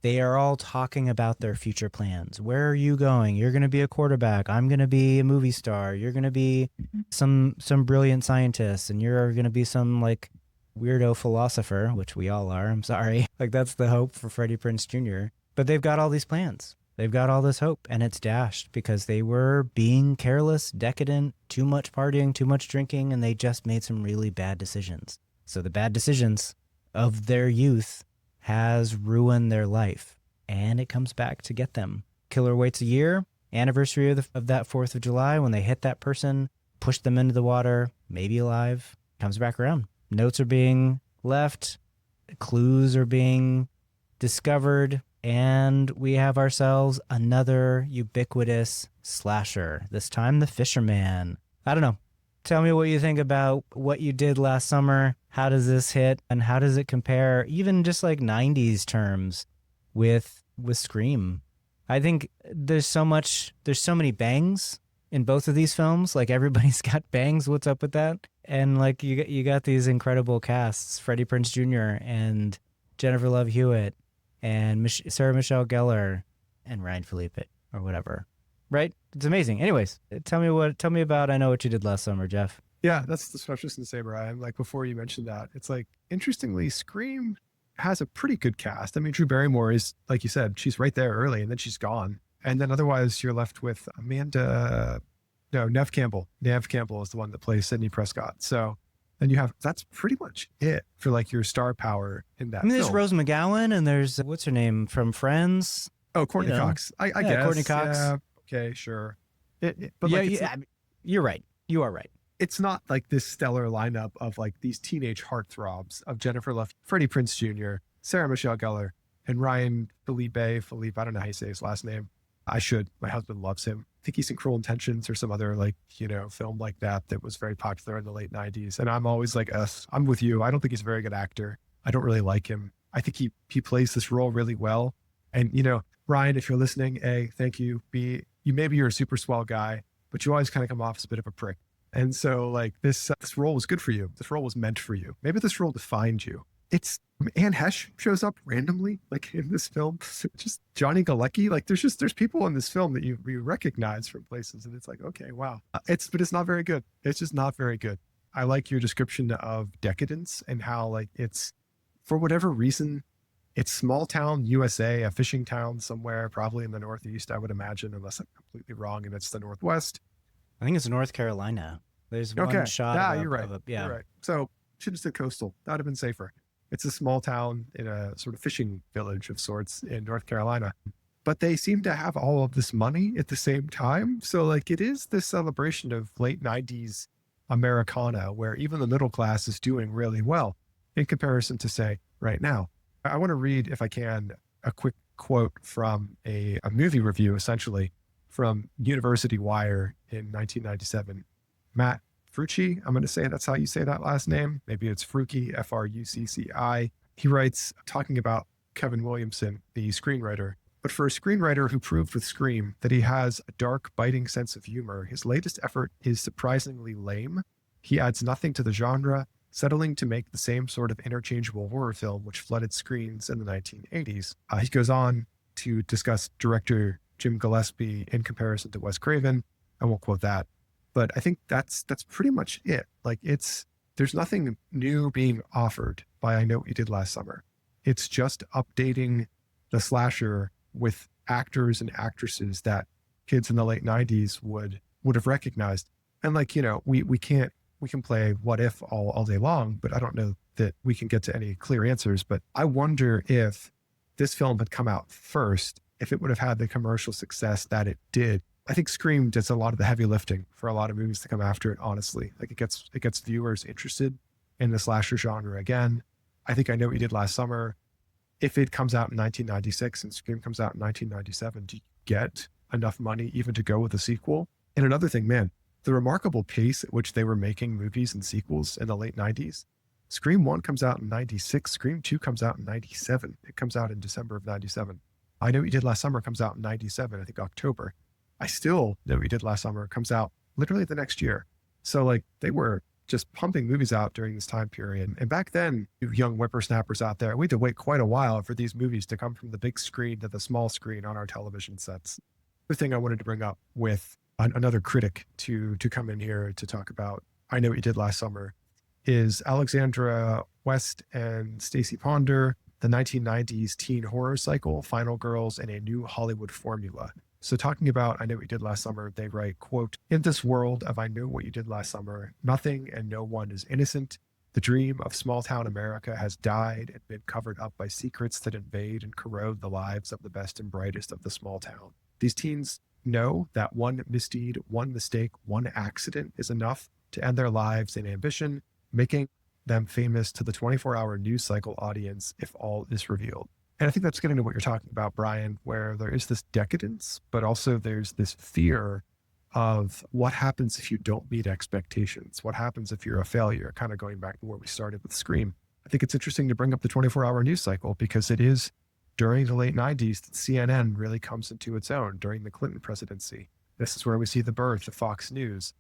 A: They are all talking about their future plans. Where are you going? You're going to be a quarterback. I'm going to be a movie star. You're going to be some brilliant scientist, and you're going to be some like weirdo philosopher, which we all are. I'm sorry. Like, that's the hope for Freddie Prinze Jr. But they've got all these plans. They've got all this hope, and it's dashed because they were being careless, decadent, too much partying, too much drinking, and they just made some really bad decisions. So the bad decisions of their youth has ruined their life, and it comes back to get them. Killer waits a year, anniversary of that 4th of July, when they hit that person, push them into the water, maybe alive, comes back around. Notes are being left, clues are being discovered, and we have ourselves another ubiquitous slasher, this time The Fisherman. I don't know. Tell me what you think about what you did last summer. How does this hit, and how does it compare, even just like 90s terms, with Scream? I think there's so many bangs in both of these films. Like, everybody's got bangs. What's up with that? And like, you got these incredible casts: Freddie Prinze Jr. and Jennifer Love Hewitt and Sarah Michelle Gellar and Ryan Philippe or whatever. Right? It's amazing. Anyways, tell me about I Know What You Did Last Summer, Jeff.
B: Yeah, that's what I was just going to say, Brian. Like, before you mentioned that, it's like, interestingly, Scream has a pretty good cast. I mean, Drew Barrymore is, like you said, she's right there early, and then she's gone. And then otherwise, you're left with Nev Campbell. Nev Campbell is the one that plays Sidney Prescott. So then that's pretty much it for like your star power in that.
A: I mean, there's
B: film.
A: Rose McGowan, and there's, what's her name from Friends?
B: Oh, Courtney Cox. I guess.
A: Courtney Cox.
B: Yeah, okay, sure. But
A: yeah,
B: like,
A: you're right. You are right.
B: It's not like this stellar lineup of like these teenage heartthrobs of Jennifer Love, Freddie Prinze Jr., Sarah Michelle Gellar, and Ryan Philippe. I don't know how you say his last name. I should. My husband loves him. I think he's in Cruel Intentions or some other film like that was very popular in the late 90s. And I'm always like, I'm with you. I don't think he's a very good actor. I don't really like him. I think he plays this role really well. And, Ryan, if you're listening, A, thank you. B, maybe you're a super swell guy, but you always kind of come off as a bit of a prick. And so like this role was good for you. This role was meant for you. Maybe this role defined you. Anne Hesh shows up randomly, like in this film. Just Johnny Galecki. Like there's people in this film that you recognize from places, and it's like, okay, wow. But it's not very good. It's just not very good. I like your description of decadence and how like it's, for whatever reason, it's small town USA, a fishing town somewhere, probably in the Northeast, I would imagine, unless I'm completely wrong, and it's the Northwest.
A: I think it's North Carolina. There's one shot.
B: Yeah, you're right.
A: Yeah.
B: You're right. So should have said coastal. That would have been safer. It's a small town in a sort of fishing village of sorts in North Carolina. But they seem to have all of this money at the same time. So like it is this celebration of late 90s Americana where even the middle class is doing really well in comparison to, say, right now. I want to read, if I can, a quick quote from a movie review, essentially, from University Wire in 1997. Matt Frucci, I'm going to say that's how you say that last name. Maybe it's Frucci, Frucci. He writes, talking about Kevin Williamson, the screenwriter. But for a screenwriter who proved with Scream that he has a dark, biting sense of humor, his latest effort is surprisingly lame. He adds nothing to the genre, settling to make the same sort of interchangeable horror film which flooded screens in the 1980s. He goes on to discuss director Jim Gillespie in comparison to Wes Craven. I won't quote that, but I think that's pretty much it. Like there's nothing new being offered by I Know What You Did Last Summer. It's just updating the slasher with actors and actresses that kids in the late 90s would have recognized. And like, we can play what if all day long, but I don't know that we can get to any clear answers. But I wonder if this film had come out first, if it would have had the commercial success that it did. I think Scream does a lot of the heavy lifting for a lot of movies to come after it, honestly. Like it gets viewers interested in the slasher genre again. I think I Know What You Did Last Summer. If it comes out in 1996 and Scream comes out in 1997, do you get enough money even to go with a sequel? And another thing, man, the remarkable pace at which they were making movies and sequels in the late 90s. Scream 1 comes out in 96. Scream 2 comes out in 97. It comes out in December of 97. I Know What You Did Last Summer comes out in 97, I think October. I Still Know What You Did Last Summer comes out literally the next year. So like they were just pumping movies out during this time period. And back then, you young whippersnappers out there, we had to wait quite a while for these movies to come from the big screen to the small screen on our television sets. The thing I wanted to bring up with another critic to come in here to talk about I Know What You Did Last Summer is Alexandra West and Stacey Ponder, the 1990s teen horror cycle, Final Girls, and a New Hollywood Formula. So talking about I Know What You Did Last Summer, they write, quote, "In this world of I Know What You Did Last Summer, nothing and no one is innocent. The dream of small-town America has died and been covered up by secrets that invade and corrode the lives of the best and brightest of the small town. These teens know that one misdeed, one mistake, one accident is enough to end their lives in ambition, making them famous to the 24-hour news cycle audience if all is revealed." And I think that's getting to what you're talking about, Brian, where there is this decadence, but also there's this fear of what happens if you don't meet expectations? What happens if you're a failure? Kind of going back to where we started with Scream. I think it's interesting to bring up the 24-hour news cycle because it is during the late 90s that CNN really comes into its own during the Clinton presidency. This is where we see the birth of Fox News.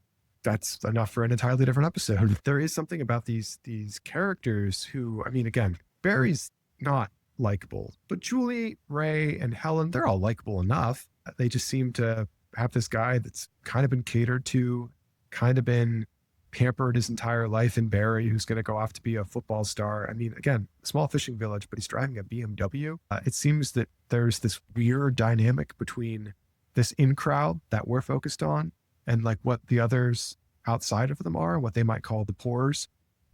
B: That's enough for an entirely different episode. There is something about these characters who, I mean, again, Barry's not likable, but Julie, Ray, and Helen, they're all likable enough. They just seem to have this guy that's kind of been catered to, kind of been pampered his entire life in Barry, who's going to go off to be a football star. I mean, again, small fishing village, but he's driving a BMW. It seems that there's this weird dynamic between this in crowd that we're focused on and like what the others outside of them are, what they might call the poors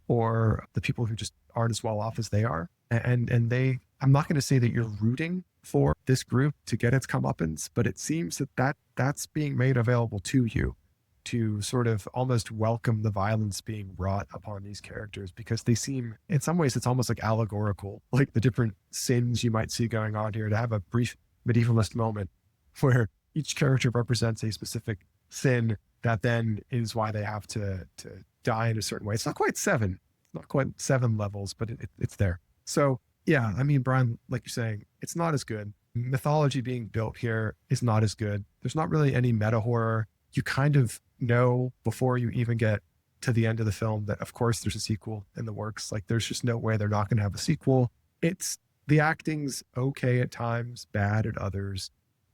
B: or the people who just aren't as well off as they are. And they, I'm not going to say that you're rooting for this group to get its comeuppance, but it seems that's being made available to you to sort of almost welcome the violence being wrought upon these characters because they seem, in some ways, it's almost like allegorical, like the different sins you might see going on here, to have a brief medievalist moment where each character represents a specific sin that then is why they have to die in a certain way. It's not quite seven levels, but it's there. So yeah, I mean, Brian, like you're saying, it's not as good. Mythology being built here is not as good. There's not really any meta horror. You kind of know before you even get to the end of the film that of course there's a sequel in the works. Like there's just no way they're not going to have a sequel. It's the acting's okay at times, bad at others.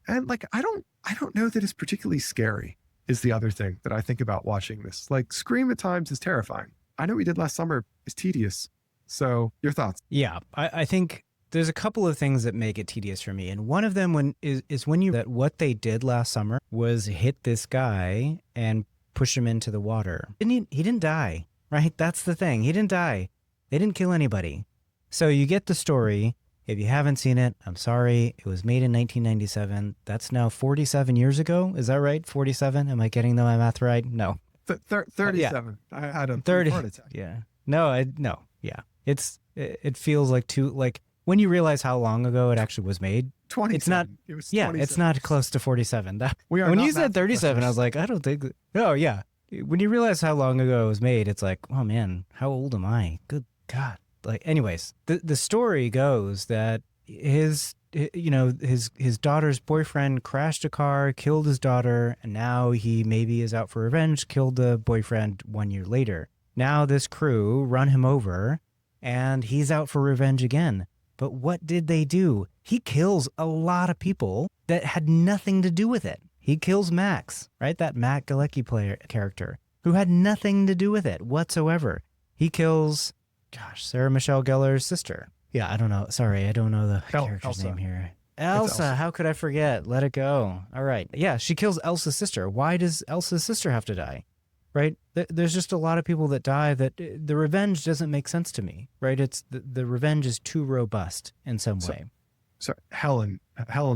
B: And like, I don't know that it's particularly scary is the other thing that I think about watching this. Like Scream at times is terrifying. I Know What We Did Last Summer is tedious. So your thoughts?
A: Yeah, I think there's a couple of things that make it tedious for me. And one of them is when that what they did last summer was hit this guy and push him into the water. He didn't die, right? That's the thing. He didn't die. They didn't kill anybody. So you get the story. If you haven't seen it, I'm sorry. It was made in 1997. That's now 47 years ago. Is that right? 47? Am I getting my math right? No.
B: 37.
A: Yeah.
B: I had a
A: 30.
B: heart attack.
A: Yeah. No. Yeah. It feels like when you realize how long ago it actually was made,
B: 27.
A: it's not.
B: It was
A: Yeah,
B: 27.
A: it's not close to 47.
B: We are
A: When
B: not
A: you said
B: math
A: 37, I was
B: professors.
A: like, I don't think. Oh yeah. When you realize how long ago it was made, it's like, oh man, how old am I? Good God. Like, anyways, the story goes that his daughter's boyfriend crashed a car, killed his daughter, and now he maybe is out for revenge, killed the boyfriend 1 year later. Now this crew run him over, and he's out for revenge again. But what did they do? He kills a lot of people that had nothing to do with it. He kills Max, right? That Matt Galecki character, who had nothing to do with it whatsoever. He kills, Sarah Michelle Gellar's sister. Yeah, I don't know. Sorry, I don't know the character's
B: Elsa.
A: name here.
B: Elsa.
A: Elsa, how could I forget? Let it go. All right. Yeah, she kills Elsa's sister. Why does Elsa's sister have to die? Right? There's just a lot of people that die that the revenge doesn't make sense to me, right? It's the revenge is too robust in some way.
B: So Helen,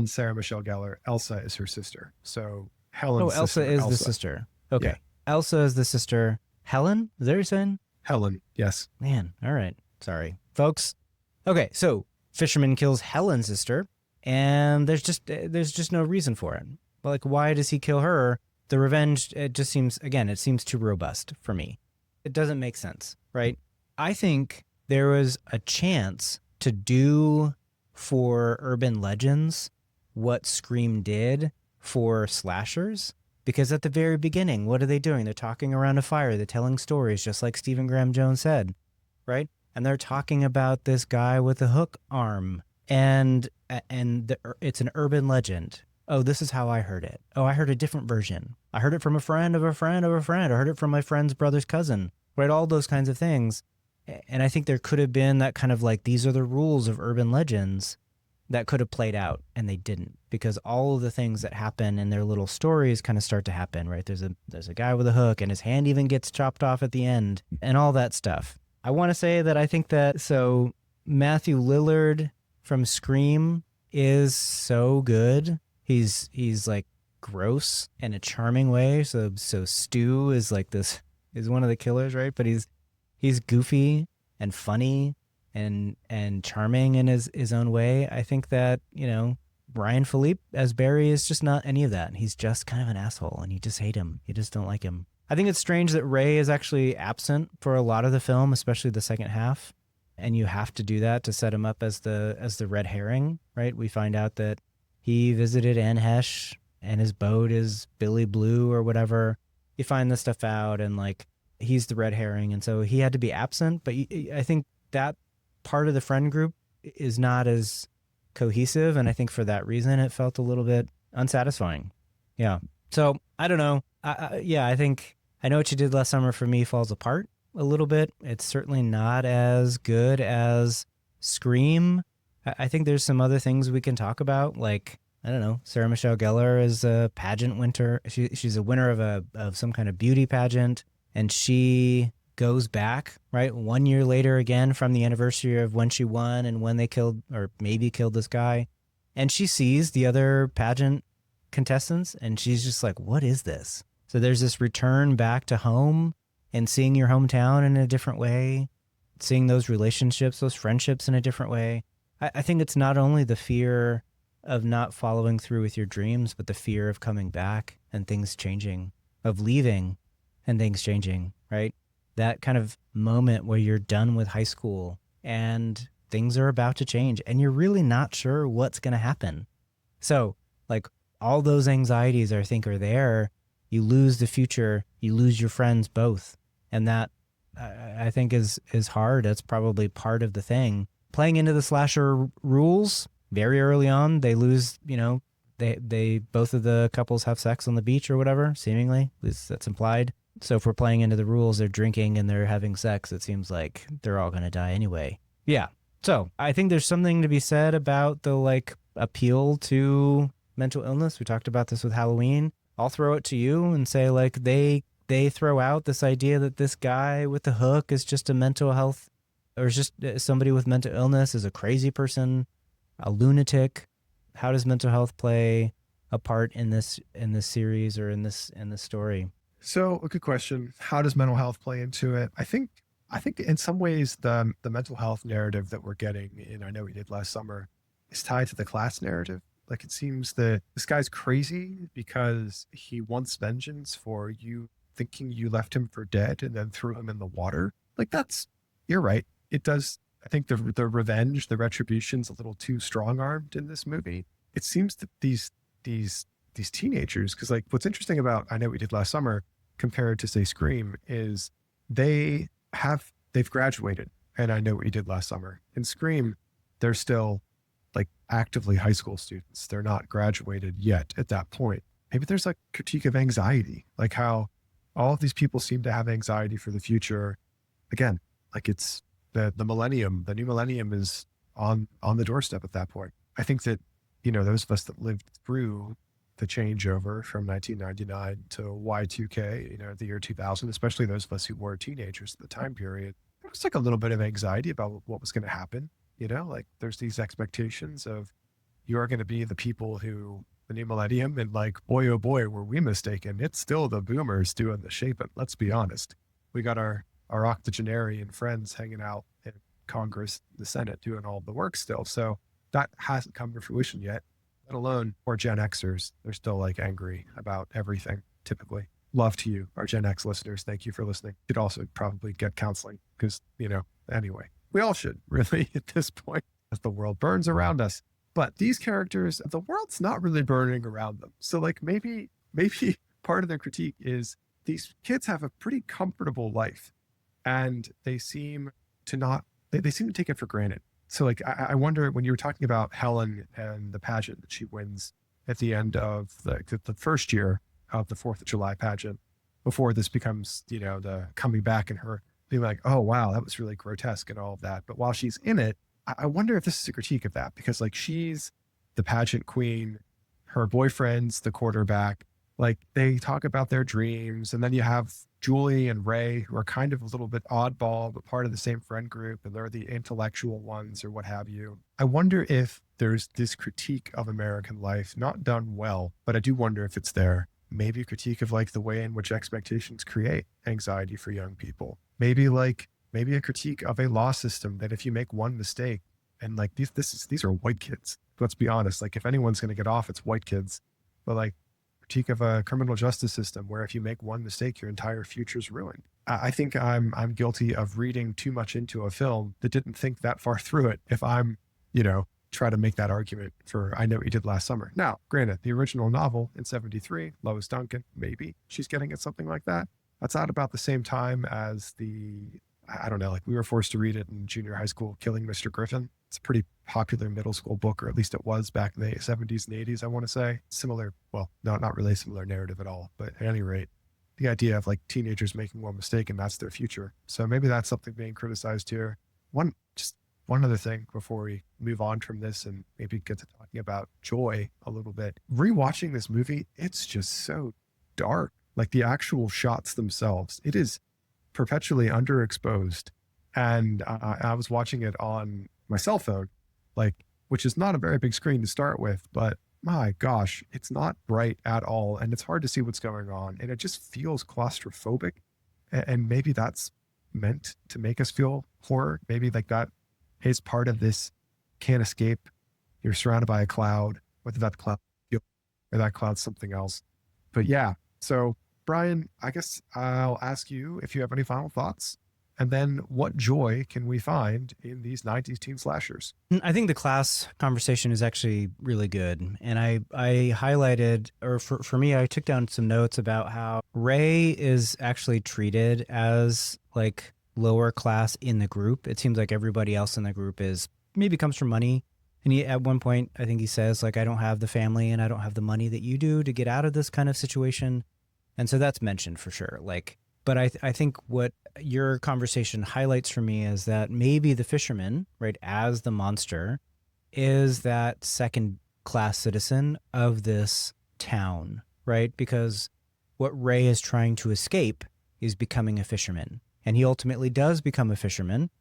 B: Sarah Michelle Gellar, Elsa is her sister. So Helen's
A: Elsa
B: sister,
A: is the sister. Okay.
B: Yeah.
A: Elsa is the sister. Helen? Is that what you're saying?
B: Helen, yes.
A: Man, all right. Sorry. Folks. Okay, so Fisherman kills Helen's sister, and there's just no reason for it. Like, why does he kill her? The revenge, it just seems, again, it seems too robust for me. It doesn't make sense, right? I think there was a chance to do for urban legends what Scream did for slashers, because at the very beginning, what are they doing? They're talking around a fire. They're telling stories, just like Stephen Graham Jones said, right? And they're talking about this guy with a hook arm, and it's an urban legend. Oh, this is how I heard it. Oh, I heard a different version. I heard it from a friend of a friend of a friend. I heard it from my friend's brother's cousin, right? All those kinds of things. And I think there could have been that kind of like, these are the rules of urban legends that could have played out, and they didn't, because all of the things that happen in their little stories kind of start to happen, right? There's a guy with a hook, and his hand even gets chopped off at the end, and all that stuff. I want to say that I think that, so Matthew Lillard from Scream is so good. He's like gross in a charming way. So Stu is like this, is one of the killers, right? But he's goofy and funny and charming in his own way. I think that, Brian Philippe as Barry is just not any of that. He's just kind of an asshole, and you just hate him. You just don't like him. I think it's strange that Ray is actually absent for a lot of the film, especially the second half. And you have to do that to set him up as the red herring, right? We find out that he visited Anne Hesh and his boat is Billy Blue or whatever. You find this stuff out, and like, he's the red herring. And so he had to be absent. But I think that part of the friend group is not as cohesive. And I think for that reason, it felt a little bit unsatisfying. Yeah. So I don't know. I think I Know What You Did Last Summer for me falls apart a little bit. It's certainly not as good as Scream. I think there's some other things we can talk about, like, I don't know, Sarah Michelle Gellar is a pageant winner. She's a winner of some kind of beauty pageant, and she goes back, right, 1 year later again from the anniversary of when she won and when they killed or maybe killed this guy, and she sees the other pageant contestants, and she's just like, what is this? So there's this return back to home and seeing your hometown in a different way, seeing those relationships, those friendships in a different way. I think it's not only the fear of not following through with your dreams, but the fear of coming back and things changing, of leaving and things changing, right? That kind of moment where you're done with high school and things are about to change and you're really not sure what's going to happen. So, like, all those anxieties, I think, are there. You lose the future, you lose your friends both. And that, I think, is hard. That's probably part of the thing. Playing into the slasher rules very early on, they lose, they both of the couples have sex on the beach or whatever, seemingly. At least that's implied. So if we're playing into the rules, they're drinking and they're having sex, it seems like they're all going to die anyway. Yeah. So I think there's something to be said about the, like, appeal to mental illness. We talked about this with Halloween. I'll throw it to you and say, like, they throw out this idea that this guy with the hook is just a mental health, or is just somebody with mental illness, is a crazy person, a lunatic. How does mental health play a part in this series or in this story?
B: So a good question. How does mental health play into it? I think I think in some ways the mental health narrative that we're getting in I Know What You Did Last Summer is tied to the class narrative. Like it seems that this guy's crazy because he wants vengeance for you thinking you left him for dead and then threw him in the water. Like that's you're right. It does. I think the revenge, the retribution's a little too strong armed in this movie. It seems that these teenagers, because like what's interesting about I Know What We Did Last Summer compared to say Scream is they've graduated, and I Know What You Did Last Summer. In Scream, they're still like actively high school students. They're not graduated yet at that point. Maybe there's like critique of anxiety, like how all of these people seem to have anxiety for the future. Again, like it's the millennium, the new millennium is on the doorstep at that point. I think that, those of us that lived through the changeover from 1999 to Y2K, the year 2000, especially those of us who were teenagers at the time period, there was like a little bit of anxiety about what was going to happen. Like there's these expectations of you are going to be the people who the new millennium, and like, boy, oh boy, were we mistaken. It's still the boomers doing the shaping. Let's be honest. We got our octogenarian friends hanging out in Congress, the Senate, doing all the work still. So that hasn't come to fruition yet, let alone or Gen Xers. They're still like angry about everything typically. Love to you, our Gen X listeners. Thank you for listening. You'd also probably get counseling because, anyway, we all should really at this point as the world burns around us. But these characters, the world's not really burning around them. So like maybe part of their critique is these kids have a pretty comfortable life and they seem to take it for granted. So like, I wonder when you were talking about Helen and the pageant that she wins at the end of the first year of the 4th of July pageant, before this becomes, the coming back and her being like, oh, wow, that was really grotesque and all of that. But while she's in it, I wonder if this is a critique of that, because like she's the pageant queen, her boyfriend's the quarterback, like they talk about their dreams. And then you have Julie and Ray, who are kind of a little bit oddball, but part of the same friend group, and they're the intellectual ones or what have you. I wonder if there's this critique of American life, not done well, but I do wonder if it's there. Maybe a critique of like the way in which expectations create anxiety for young people. Maybe a critique of a law system that if you make one mistake, and like these are white kids. Let's be honest. Like if anyone's going to get off, it's white kids. But like critique of a criminal justice system where if you make one mistake, your entire future's ruined. I think I'm guilty of reading too much into a film that didn't think that far through it. If I'm, try to make that argument for I Know What You Did Last Summer. Now, granted, the original novel in 1973, Lois Duncan, maybe she's getting at something like that. That's at about the same time as I don't know, like we were forced to read it in junior high school, Killing Mr. Griffin. It's a pretty popular middle school book, or at least it was back in the 70s and 80s, I want to say. Similar, well, no, not really similar narrative at all. But at any rate, the idea of like teenagers making one mistake and that's their future. So maybe that's something being criticized here. One other thing before we move on from this and maybe get to talking about Joy a little bit. Rewatching this movie, it's just so dark. Like the actual shots themselves, it is perpetually underexposed. And I was watching it on my cell phone, which is not a very big screen to start with, but my gosh, it's not bright at all. And it's hard to see what's going on. And it just feels claustrophobic. And maybe that's meant to make us feel horror. Maybe like that is part of this can't escape. You're surrounded by a cloud, whether that cloud or that cloud's something else. But yeah, so Brian, I guess I'll ask you if you have any final thoughts, and then what joy can we find in these 90s teen slashers?
A: I think the class conversation is actually really good. And I highlighted, or for me, I took down some notes about how Ray is actually treated as like lower class in the group. It seems like everybody else in the group maybe comes from money. And at one point, I think he says, like, I don't have the family and I don't have the money that you do to get out of this kind of situation. And so that's mentioned for sure. But I think what your conversation highlights for me is that maybe the fisherman, right, as the monster, is that second class citizen of this town, right? Because what Ray is trying to escape is becoming a fisherman. And he ultimately does become a fisherman.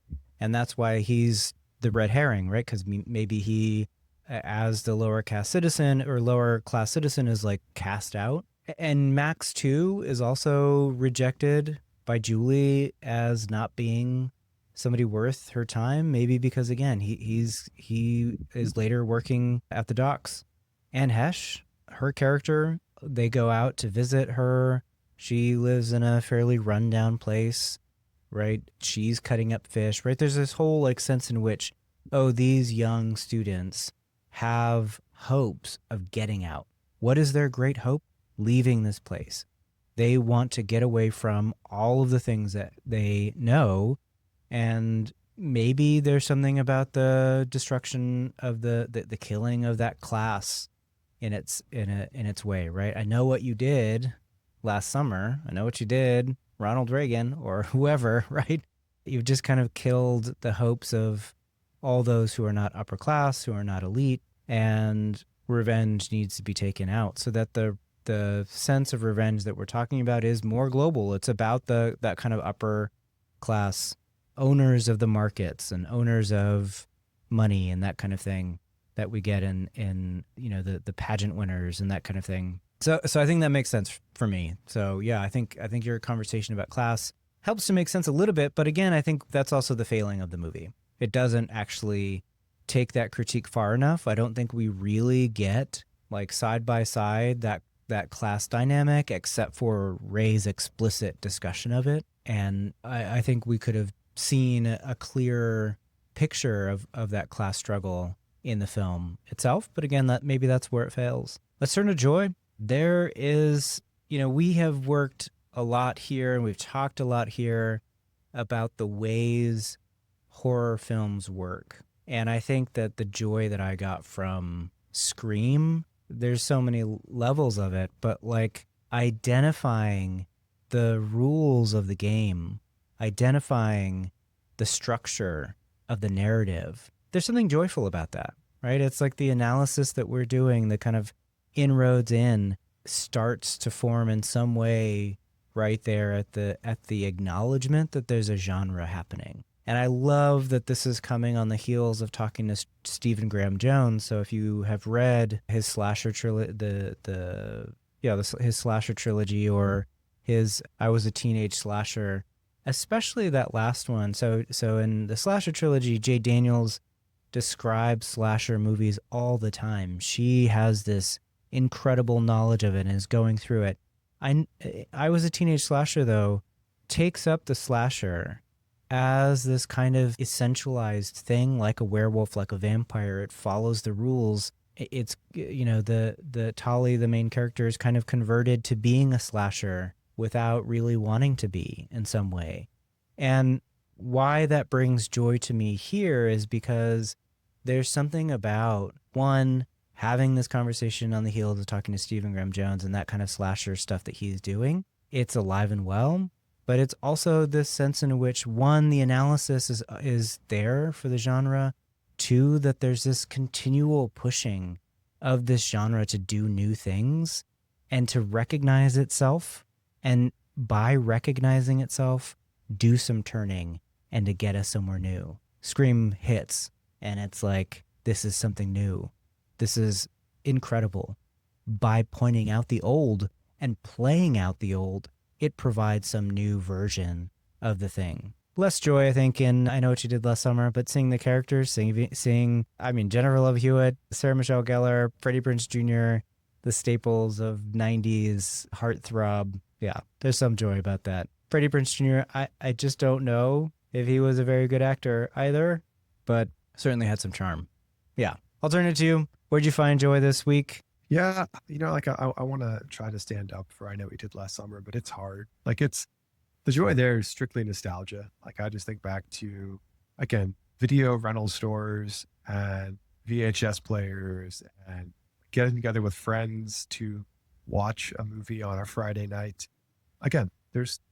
A: And that's why he's the red herring, right? Because maybe he, as the lower class citizen, is like cast out. And Max too is also rejected by Julie as not being somebody worth her time. Maybe because again, he is later working at the docks. And Hesh, her character, they go out to visit her. She lives in a fairly rundown place, right? She's cutting up fish, right? There's this whole like sense in which, oh, these young students have hopes of getting out. What is their great hope? Leaving this place. They want to get away from all of the things that they know. And maybe there's something about the destruction of the killing of that class in its way, right? I know what you did last summer. I know what you did, Ronald Reagan or whoever, right? You've just kind of killed the hopes of all those who are not upper class, who are not elite, and revenge needs to be taken out so that the sense of revenge that we're talking about is more global. It's about that kind of upper class owners of the markets and owners of money and that kind of thing that we get in the pageant winners and that kind of thing. So I think that makes sense for me. So yeah, I think your conversation about class helps to make sense a little bit, but again, I think that's also the failing of the movie. It doesn't actually take that critique far enough. I don't think we really get like side by side that class dynamic except for Ray's explicit discussion of it. And I think we could have seen a clear picture of that class struggle in the film itself. But again, maybe that's where it fails. Let's turn to Joy. There is, we have worked a lot here and we've talked a lot here about the ways horror films work. And I think that the joy that I got from Scream, there's so many levels of it, but like identifying the rules of the game, identifying the structure of the narrative, there's something joyful about that, right? It's like the analysis that we're doing, the kind of inroads in starts to form in some way right there at the acknowledgement that there's a genre happening. And I love that this is coming on the heels of talking to Stephen Graham Jones. So if you have read his slasher trilogy, his slasher trilogy or his I Was a Teenage Slasher, especially that last one. So in the slasher trilogy, Jay Daniels describes slasher movies all the time. She has this incredible knowledge of it and is going through it. I Was a Teenage Slasher, though, takes up the slasher as this kind of essentialized thing, like a werewolf, like a vampire. It follows the rules. It's, the Tali, the main character, is kind of converted to being a slasher without really wanting to be in some way. And why that brings joy to me here is because there's something about, one, having this conversation on the heels of talking to Stephen Graham Jones and that kind of slasher stuff that he's doing. It's alive and well, but it's also this sense in which, one, the analysis is there for the genre, two, that there's this continual pushing of this genre to do new things and to recognize itself, and by recognizing itself, do some turning and to get us somewhere new. Scream hits, and it's like, this is something new. This is incredible. By pointing out the old and playing out the old, it provides some new version of the thing. Less joy, I think, in I Know What You Did Last Summer, but seeing the characters, seeing Jennifer Love Hewitt, Sarah Michelle Gellar, Freddie Prinze Jr., the staples of 90s heartthrob. Yeah, there's some joy about that. Freddie Prinze Jr., I just don't know if he was a very good actor either, but certainly had some charm. Yeah. I'll turn it to you. Where'd you find joy this week?
B: Yeah, I want to try to stand up for I Know What You Did Last Summer, but it's hard. Like, it's the joy there is strictly nostalgia. Like, I just think back to, again, video rental stores and VHS players and getting together with friends to watch a movie on a Friday night. Again,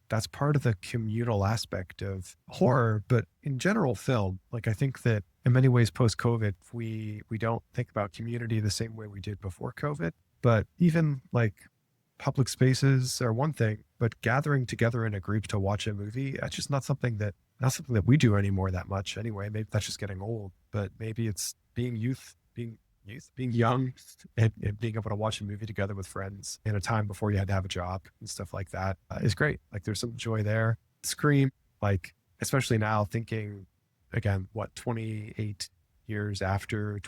B: that's part of the communal aspect of horror, but in general film, like, I think that in many ways post-COVID, we don't think about community the same way we did before COVID. But even like public spaces are one thing, but gathering together in a group to watch a movie, that's just not something that we do anymore that much anyway. Maybe that's just getting old, but maybe it's being young and being able to watch a movie together with friends in a time before you had to have a job and stuff like that is great. Like, there's some joy there. Scream, like, especially now thinking, again, 28 years after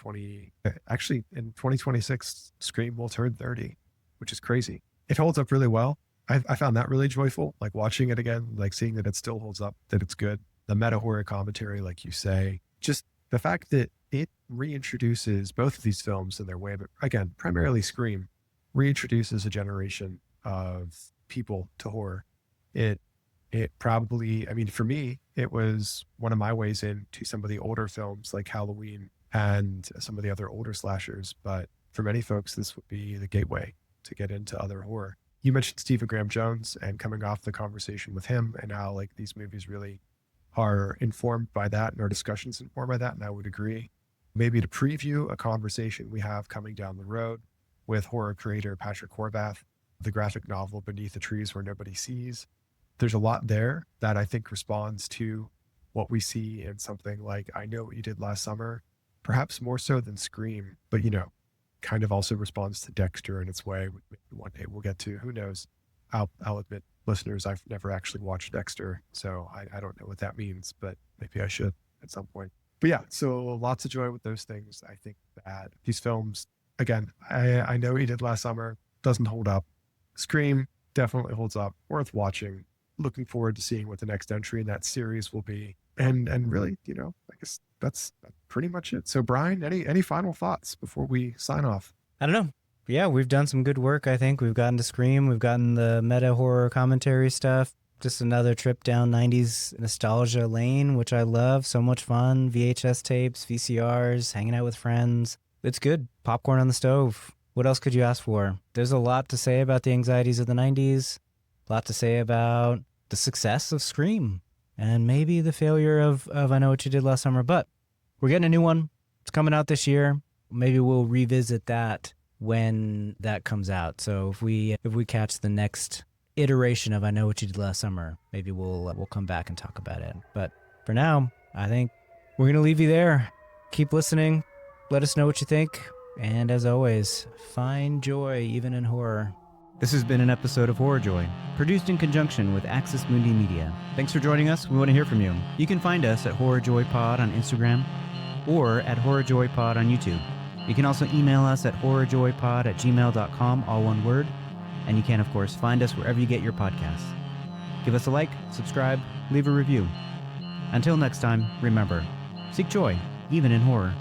B: actually in 2026, Scream will turn 30, which is crazy. It holds up really well. I found that really joyful, like watching it again, like seeing that it still holds up, that it's good. The meta horror commentary, like you say, just the fact that it reintroduces both of these films in their way, but again, primarily Scream reintroduces a generation of people to horror. It probably, I mean, for me, it was one of my ways into some of the older films like Halloween and some of the other older slashers. But for many folks, this would be the gateway to get into other horror. You mentioned Stephen Graham Jones and coming off the conversation with him and how like these movies really are informed by that and our discussions informed by that. And I would agree. Maybe to preview a conversation we have coming down the road with horror creator Patrick Horvath, the graphic novel Beneath the Trees Where Nobody Sees. There's a lot there that I think responds to what we see in something like I Know What You Did Last Summer, perhaps more so than Scream, but kind of also responds to Dexter in its way. One day we'll get to, who knows. I'll admit, listeners, I've never actually watched Dexter, so I don't know what that means, but maybe I should at some point. But yeah, so lots of joy with those things. I think that these films, again, I Know What You Did Last Summer doesn't hold up. Scream definitely holds up, worth watching. Looking forward to seeing what the next entry in that series will be. And really, I guess that's pretty much it. So Brian, any final thoughts before we sign off?
A: I don't know. Yeah, we've done some good work, I think. We've gotten to Scream. We've gotten the meta horror commentary stuff. Just another trip down 90s nostalgia lane, which I love. So much fun. VHS tapes, VCRs, hanging out with friends. It's good. Popcorn on the stove. What else could you ask for? There's a lot to say about the anxieties of the 90s. A lot to say about the success of Scream and maybe the failure of I Know What You Did Last Summer. But we're getting a new one. It's coming out this year. Maybe we'll revisit that when that comes out. So if we catch the next iteration of I Know What You Did Last Summer, maybe we'll come back and talk about it. But for now, I think we're going to leave you there. Keep listening. Let us know what you think. And as always, find joy even in horror. This has been an episode of Horror Joy, produced in conjunction with Axis Mundi Media. Thanks for joining us. We want to hear from you. You can find us at Horror Joy Pod on Instagram or at Horror Joy Pod on YouTube. You can also email us at horrorjoypod@gmail.com, all one word. And you can, of course, find us wherever you get your podcasts. Give us a like, subscribe, leave a review. Until next time, remember, seek joy, even in horror.